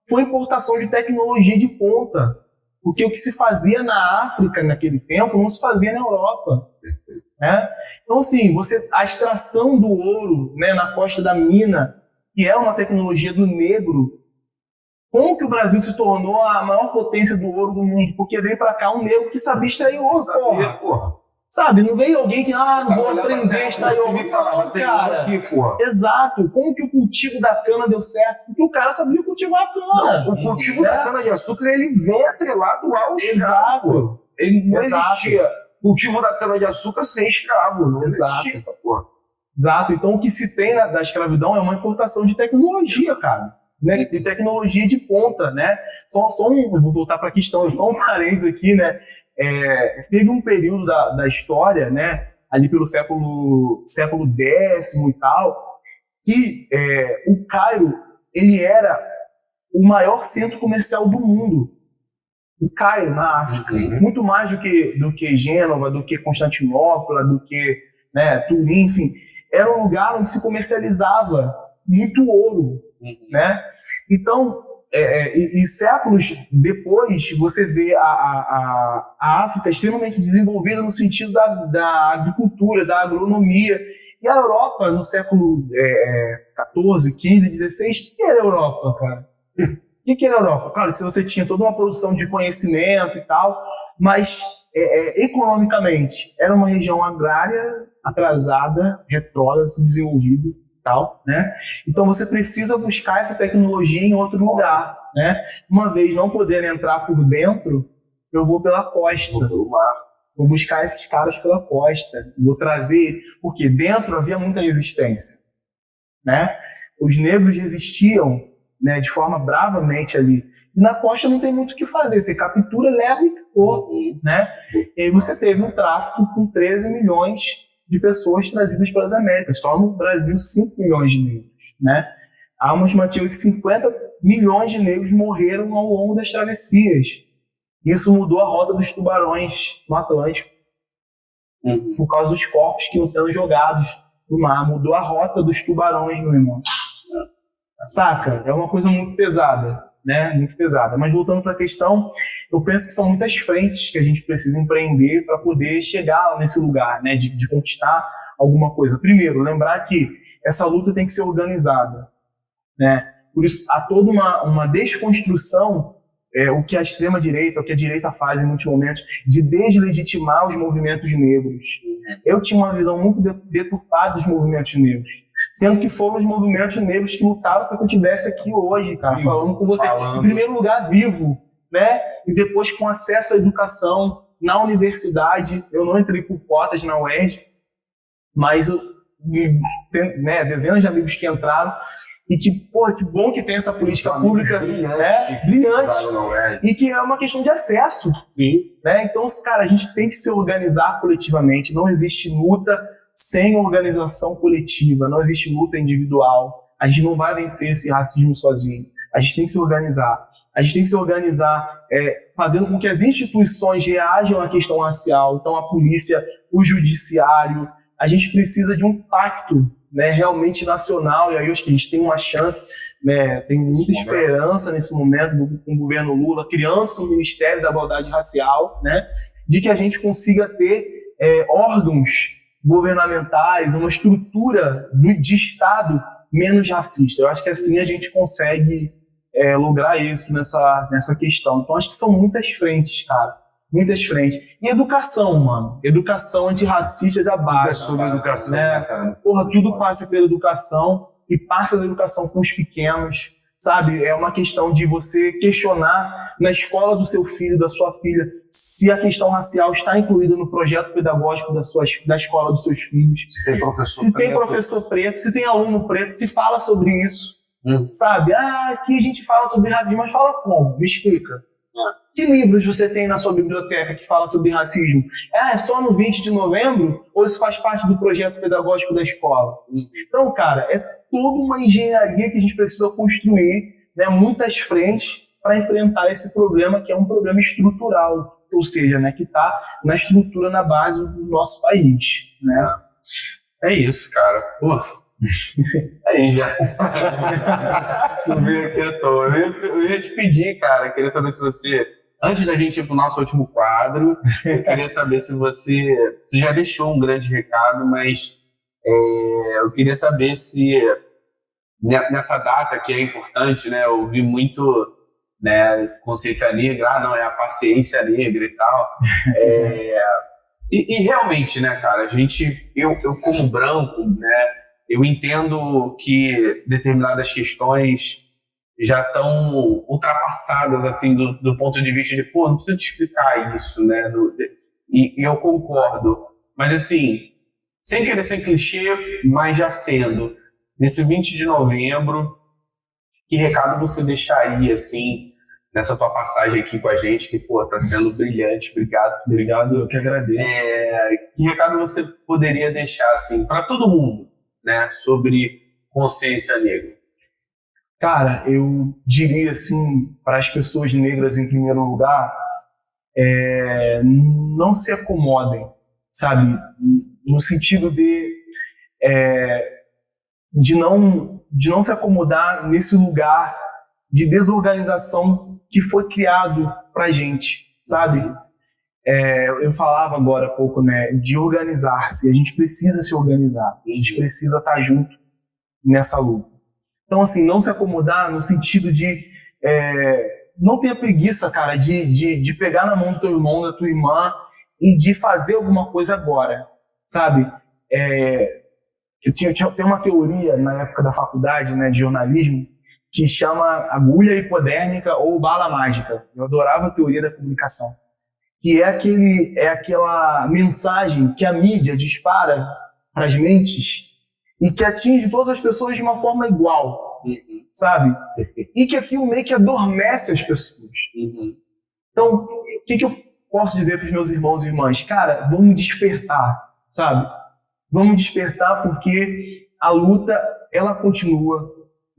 S2: foi a importação de tecnologia de ponta. Porque o que se fazia na África naquele tempo não se fazia na Europa. Né? Então, assim, a extração do ouro, né, na costa da mina, que é uma tecnologia do negro, como que o Brasil se tornou a maior potência do ouro do mundo? Porque veio para cá um negro que sabia extrair ouro, porra. Sabe, não veio alguém que, não vou aprender a extrair ouro. Cara,
S3: aqui, porra.
S2: Exato. Como que o cultivo da cana deu certo? Porque o cara sabia cultivar a cana.
S3: Não, o cultivo da cana-de-açúcar, ele vem atrelado ao escravo.
S2: Exato.
S3: Ele não existia cultivo da cana-de-açúcar sem escravo. Não existia essa porra.
S2: Exato. Então, o que se tem da escravidão é uma importação de tecnologia, cara. Né? De tecnologia de ponta, né? Vou voltar para a questão, só um parênteses aqui, né? Teve um período da história, né, ali pelo século X e tal, que o Cairo, ele era o maior centro comercial do mundo. O Cairo, na África. Muito mais do que Gênova, do que Constantinopla, do que, né, Turim, enfim. Era um lugar onde se comercializava muito ouro, né? Então, e séculos depois, você vê a África extremamente desenvolvida no sentido da agricultura, da agronomia. E a Europa, no século XIV, XV, XVI, o que era a Europa, cara? O que era a Europa? Claro, se você tinha toda uma produção de conhecimento e tal, mas economicamente era uma região agrária, atrasada, retrógrada, subdesenvolvida. Tal, né? Então você precisa buscar essa tecnologia em outro lugar, né? Uma vez não podendo entrar por dentro, eu vou pela costa, vou buscar esses caras pela costa, vou trazer, porque dentro havia muita resistência, né? Os negros resistiam, né, de forma bravamente ali, e na costa não tem muito o que fazer, você captura, leva e acabou, né? E aí você teve um tráfico com 13 milhões de pessoas trazidas para as Américas. Só no Brasil, 5 milhões de negros, né? Há uma estimativa que 50 milhões de negros morreram ao longo das travessias. Isso mudou a rota dos tubarões no Atlântico, por causa dos corpos que iam sendo jogados no mar. Mudou a rota dos tubarões, meu irmão. Saca? É uma coisa muito pesada, né? Muito pesada. Mas voltando para a questão, eu penso que são muitas frentes que a gente precisa empreender para poder chegar nesse lugar, né? De conquistar alguma coisa. Primeiro, lembrar que essa luta tem que ser organizada, né? Por isso, há toda uma desconstrução, o que a extrema-direita, o que a direita faz em muitos momentos, de deslegitimar os movimentos negros. Eu tinha uma visão muito deturpada dos movimentos negros, sendo que foram os movimentos negros que lutaram para que eu estivesse aqui hoje, cara, falando com você. Em primeiro lugar, vivo, né? E depois com acesso à educação na universidade. Eu não entrei por cotas na UERJ, mas dezenas de amigos que entraram. E que bom que tem essa política pública brilhante, e que é uma questão de acesso.
S1: Sim.
S2: Né? Então, cara, a gente tem que se organizar coletivamente. Não existe luta sem organização coletiva, não existe luta individual. A gente não vai vencer esse racismo sozinho. A gente tem que se organizar. A gente tem que se organizar fazendo com que as instituições reajam à questão racial. Então, a polícia, o judiciário. A gente precisa de um pacto, né, realmente nacional, e aí eu acho que a gente tem uma chance, né, tem muita esperança nesse momento com o governo Lula, criando-se um Ministério da Igualdade Racial, né, de que a gente consiga ter órgãos governamentais, uma estrutura de Estado menos racista. Eu acho que assim a gente consegue lograr isso nessa questão. Então acho que são muitas frentes, cara. Muitas frentes. E educação, mano. Educação antirracista da base.
S3: Tudo é sobre educação,
S2: né, cara? Porra, tudo passa pela educação e passa da educação com os pequenos, sabe? É uma questão de você questionar na escola do seu filho, da sua filha, se a questão racial está incluída no projeto pedagógico da escola dos seus filhos.
S3: Se tem
S2: professor preto, se tem aluno preto, se fala sobre isso. Sabe? Aqui a gente fala sobre racismo, mas fala como? Me explica. Que livros você tem na sua biblioteca que fala sobre racismo? É só no 20 de novembro? Ou isso faz parte do projeto pedagógico da escola? Então, cara, é toda uma engenharia que a gente precisa construir, né, muitas frentes para enfrentar esse problema, que é um problema estrutural, ou seja, né, que está na estrutura, na base do nosso país. Né?
S1: É isso, cara. Pô. Aí já se sabe. Não veio aqui à toa. Eu ia te pedir, cara, queria saber se você, antes da gente ir pro nosso último quadro, eu queria saber se você já deixou um grande recado, mas eu queria saber se nessa data que é importante, né? Eu ouvi muito, né, consciência negra, não, é a paciência negra e tal. E realmente, né, cara, eu como branco, né, eu entendo que determinadas questões já estão ultrapassadas, assim, do ponto de vista de, pô, não preciso te explicar isso, né, e eu concordo. Mas, assim, sem querer ser clichê, mas já sendo, nesse 20 de novembro, que recado você deixaria, assim, nessa tua passagem aqui com a gente, que, pô, tá sendo brilhante, obrigado,
S2: Eu que agradeço.
S1: que recado você poderia deixar, assim, para todo mundo, né, sobre consciência negra?
S2: Cara, eu diria assim, para as pessoas negras em primeiro lugar, não se acomodem, sabe? No sentido de não se acomodar nesse lugar de desorganização que foi criado pra gente, sabe? Eu falava agora há pouco, né, de organizar-se. A gente precisa se organizar, a gente precisa estar junto nessa luta. Então, assim, não se acomodar no sentido de não ter a preguiça, cara, de pegar na mão do teu irmão, da tua irmã e de fazer alguma coisa agora, sabe? Tem uma teoria na época da faculdade, né, de jornalismo, que chama agulha hipodérmica ou bala mágica. Eu adorava a teoria da comunicação. Que é aquela mensagem que a mídia dispara para as mentes e que atinge todas as pessoas de uma forma igual, sabe? E que aquilo meio que adormece as pessoas. Então, o que eu posso dizer para os meus irmãos e irmãs? Cara, vamos despertar, sabe? Vamos despertar porque a luta, ela continua.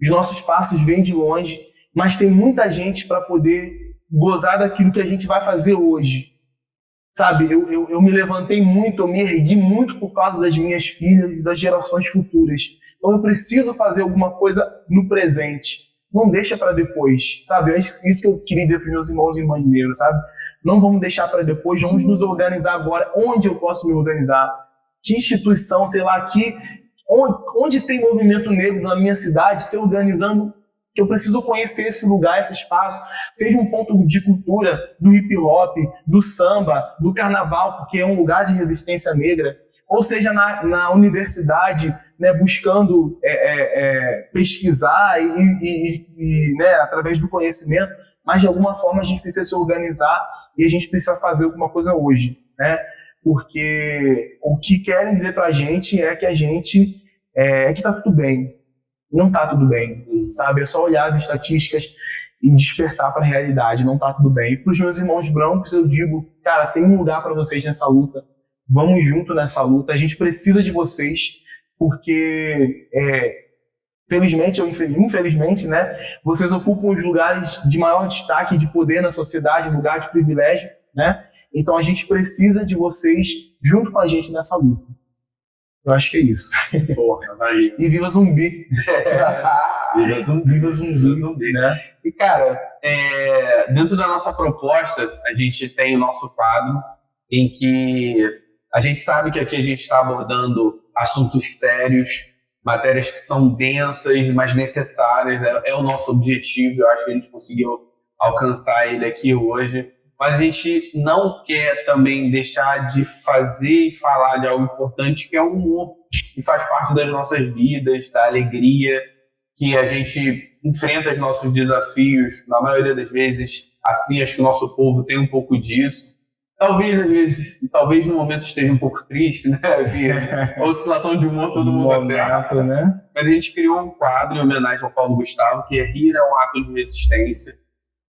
S2: Os nossos passos vêm de longe, mas tem muita gente para poder gozar daquilo que a gente vai fazer hoje. Sabe, eu me levantei muito, eu me ergui muito por causa das minhas filhas e das gerações futuras. Então eu preciso fazer alguma coisa no presente. Não deixa para depois, sabe? É isso que eu queria dizer para os meus irmãos e irmãs negros, sabe? Não vamos deixar para depois, vamos nos organizar agora. Onde eu posso me organizar? Que instituição, sei lá, onde tem movimento negro na minha cidade, se organizando, que eu preciso conhecer esse lugar, esse espaço, seja um ponto de cultura do hip hop, do samba, do carnaval, porque é um lugar de resistência negra, ou seja na universidade, né, buscando pesquisar e né, através do conhecimento, mas de alguma forma a gente precisa se organizar e a gente precisa fazer alguma coisa hoje, né? Porque o que querem dizer pra gente é que a gente que tá tudo bem. Não tá tudo bem, sabe? É só olhar as estatísticas e despertar para a realidade. Não tá tudo bem. E para os meus irmãos brancos eu digo, cara, tem um lugar para vocês nessa luta. Vamos junto nessa luta. A gente precisa de vocês porque, felizmente ou infelizmente, né, vocês ocupam os lugares de maior destaque de poder na sociedade, lugar de privilégio, né? Então a gente precisa de vocês junto com a gente nessa luta. Eu acho que é isso.
S1: Porra, vai.
S2: E viva Zumbi!
S1: Viva Zumbi, né? E, cara, dentro da nossa proposta, a gente tem o nosso quadro em que a gente sabe que aqui a gente está abordando assuntos sérios, matérias que são densas, mas necessárias. É o nosso objetivo, eu acho que a gente conseguiu alcançar ele aqui hoje. Mas a gente não quer também deixar de fazer e falar de algo importante, que é o humor, que faz parte das nossas vidas, da alegria, que a gente enfrenta os nossos desafios, na maioria das vezes, assim, acho que o nosso povo tem um pouco disso. Talvez, às vezes, no momento esteja um pouco triste, né? A oscilação de humor todo mundo tem,
S2: né?
S1: Mas a gente criou um quadro em homenagem ao Paulo Gustavo, que é Rir é um ato de resistência.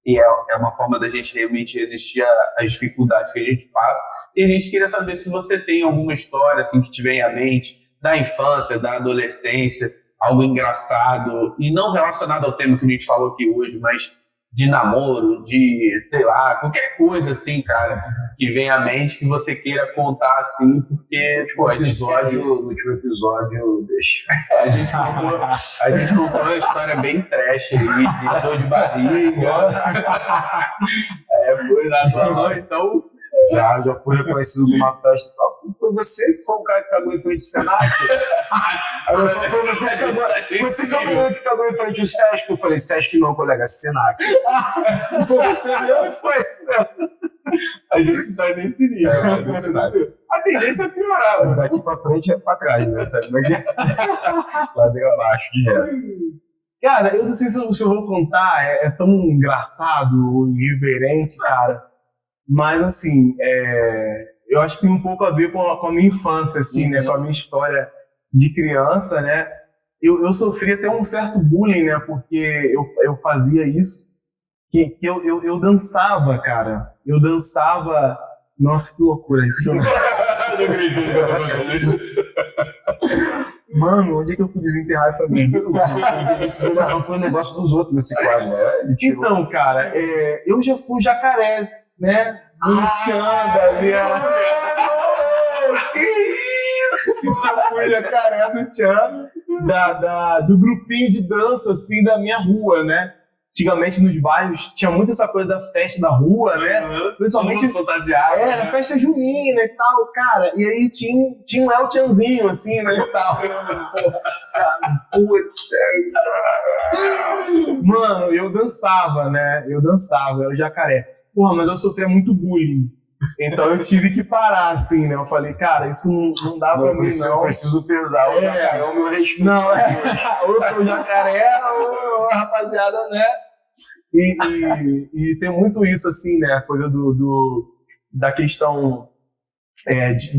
S1: E é uma forma da gente realmente resistir às dificuldades que a gente passa. E a gente queria saber se você tem alguma história assim, que te vem à mente, da infância, da adolescência, algo engraçado, e não relacionado ao tema que a gente falou aqui hoje, mas de namoro, de, sei lá, qualquer coisa assim, cara, que vem à mente que você queira contar assim, porque, tipo,
S3: No último episódio, deixa.
S1: a gente contou uma história bem trash aí, de dor de barriga. Foi na sua mão, então.
S3: Já fui reconhecido numa festa. Foi você que foi o cara que cagou em frente ao Senac? Foi você que cagou em frente ao Sesc. Eu falei, Sesc não, colega, Senac.
S2: Foi você mesmo?
S1: Foi. A gente tá nesse nível.
S3: Nesse Senac.
S1: A tendência é piorar, mano.
S3: Daqui pra frente é pra trás, né? Sabe como é que é? Ladeira abaixo, de reto.
S2: Cara, eu não sei se eu vou contar, é tão engraçado, irreverente, cara. Mas, assim, eu acho que tem um pouco a ver com a minha infância, assim, né? Com a minha história de criança, né? Eu sofri até um certo bullying, né? Porque eu fazia isso, que eu dançava, cara. Eu dançava... Nossa, que loucura isso que eu...
S1: Não acredito.
S2: Mano, onde é que eu fui desenterrar essa merda?
S3: Você arrancou o negócio dos outros nesse quadro, né?
S2: Então, cara, eu já fui jacaré, né? Bonitinha da minha... Que isso? Eu fui jacaré do Tchan, do grupinho de dança, assim, da minha rua, né? Antigamente nos bairros tinha muito essa coisa da festa da rua, né? Principalmente
S1: fantasiado.
S2: era festa junina e tal, cara. E aí tinha um El Tchanzinho, assim, né? E tal. Nossa, puta. Mano, eu dançava, né? Eu era o jacaré. Porra, mas eu sofria muito bullying. Então eu tive que parar, assim, né? Eu falei, cara, isso não dá pra mim, não.
S3: Eu preciso pesar. O jacaré é o meu respeito.
S2: Não, ou eu sou jacaré, ou a rapaziada, né? E tem muito isso, assim, né? A coisa da questão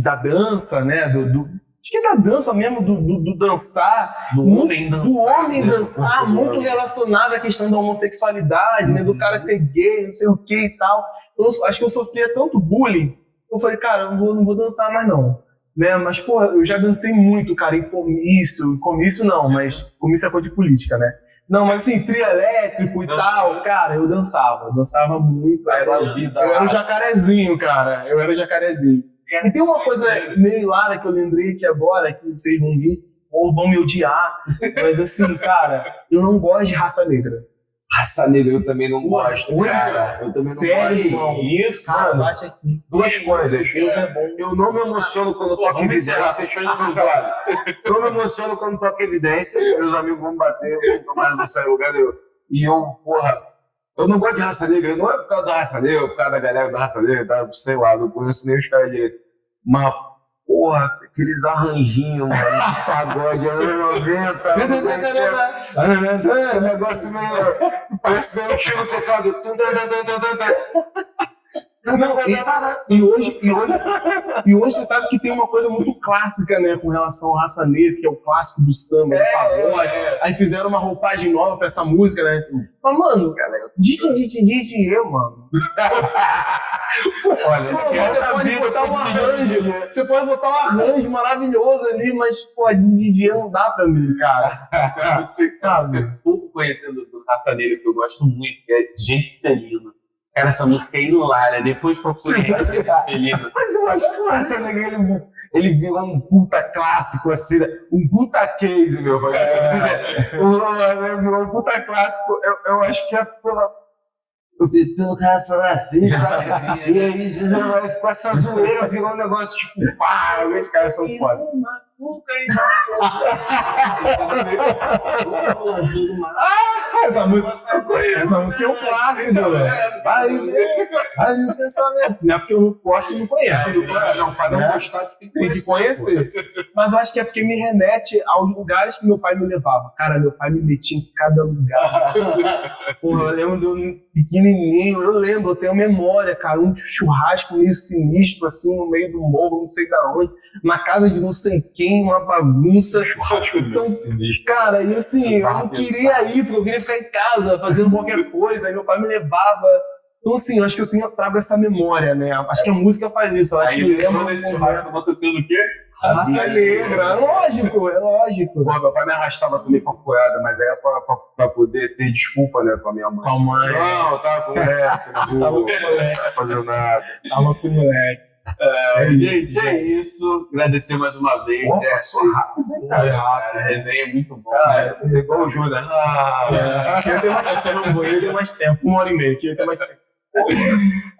S2: da dança, né? Acho que é da dança mesmo, do dançar.
S1: Do homem dançar.
S2: Muito relacionado à questão da homossexualidade, né? Do cara ser gay, não sei o que e tal. Eu acho que eu sofria tanto bullying, eu falei, cara, eu não vou dançar mais não. Né? Mas, porra, eu já dancei muito, cara, em comício não, mas comício é coisa de política, né? Não, mas assim, trio elétrico e tal, cara, eu dançava muito. Eu era o jacarezinho, cara, E tem uma coisa meio hilária que eu lembrei aqui agora, que vocês vão rir, ou vão me odiar, mas assim, cara, eu não gosto de raça negra.
S3: Raça negra eu também não gosto, cara. Eu também
S2: Sério,
S3: não
S2: irmão?
S3: gosto.
S2: Isso, cara, bate aqui.
S3: Duas coisas.
S2: Deus é bom.
S3: Eu não me emociono quando toco evidência. Não me emociono quando toco evidência. Meus amigos vão bater, mas não sai lugar nenhum. E eu não gosto de raça negra. Não é por causa da raça negra, é por causa da galera da raça negra, tá? Sei lá, não conheço nem os caras direito. Mas, porra, aqueles arranjinhos, mano, de pagode, anos 90, não sei o que. O negócio meio. Parece meio um tiro teclado.
S2: E hoje você sabe que tem uma coisa muito clássica, né, com relação à raça negra, que é o clássico do samba, do pagode. Aí fizeram uma roupagem nova pra essa música, né? Mas, mano, mano.
S3: Olha,
S2: você pode botar um arranjo, você pode botar um arranjo maravilhoso ali, mas, pô, DJ não dá pra mim, cara. Você sabe?
S1: Pouco conhecendo do raça negra que eu gosto muito, que é Gente Felina. Cara, essa música é hilária, depois procurei Gente Felina.
S3: Mas eu acho que o raça negra ele virou um puta clássico, assim, um puta case, meu velho. Ele virou um puta clássico. Eu acho que é pelo cara falar assim, e aí ficou essa zoeira, virou um negócio tipo, pá, os caras são foda.
S2: Essa música é um clássico, velho. Vai no pensamento. Não é porque eu não gosto e não conheço.
S3: Não, para não gostar,
S2: tem que conhecer. Mas eu acho que é porque me remete aos lugares que meu pai me levava. Cara, meu pai me metia em cada lugar. Porra, eu lembro de um pequenininho, eu tenho memória, cara, um churrasco meio sinistro, assim, no meio do morro, não sei da onde, na casa de não sei quem, uma bagunça. Então, sinistro. Cara, e assim, eu não queria ir, porque eu queria ficar em casa, fazendo qualquer coisa, aí meu pai me levava. Então, assim, eu acho que eu trago essa memória, né? Acho que a música faz isso, ela te lembra
S1: nesse churrasco, tava tocando o quê?
S2: Raça negra, é lógico, é lógico.
S3: Porra, meu pai me arrastava também pra furada, mas aí é pra poder ter desculpa, né, com a minha mãe.
S2: Com a mãe.
S3: Não, eu tava com moleque, não
S2: Tava com o moleque.
S3: vou fazer nada.
S2: Tava com o moleque.
S1: Gente, é isso. Agradecer mais uma vez.
S3: Pô, passou rápido, hein, cara?
S1: Cara, a resenha é muito boa.
S3: Cara, é igual o Judas.
S2: Queria ter mais tempo, eu ter mais tempo, 1h30, queria ter mais tempo.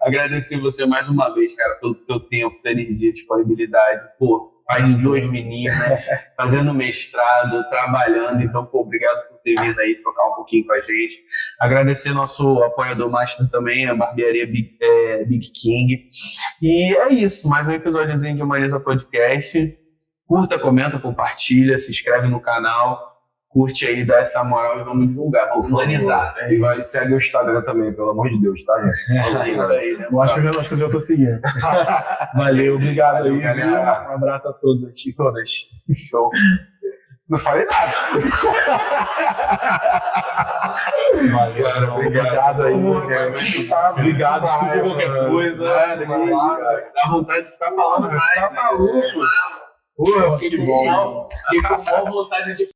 S1: Agradecer você mais uma vez, cara, pelo teu tempo, tua energia, disponibilidade. Pô, pai de 2 meninas, fazendo mestrado, trabalhando. Então, pô, obrigado por ter vindo aí trocar um pouquinho com a gente. Agradecer nosso apoiador master também, a barbearia Big King. E é isso, mais um episódiozinho de Humaniza Podcast. Curta, comenta, compartilha, se inscreve no canal. Curte aí, dá essa moral e vamos divulgar, vamos humanizar. Né?
S3: E vai seguir o Instagram também, pelo amor de Deus, tá, gente?
S1: É isso aí, né?
S2: Eu acho que eu já tô seguindo. Valeu, obrigado aí.
S3: galera.
S2: Um abraço a todos e todas.
S3: Show. Não falei nada.
S2: Valeu,
S3: Cara,
S2: obrigado aí. Obrigado, desculpa qualquer coisa.
S1: Dá vontade de ficar falando mais.
S2: Tá maluco.
S1: Fiquei com mal vontade de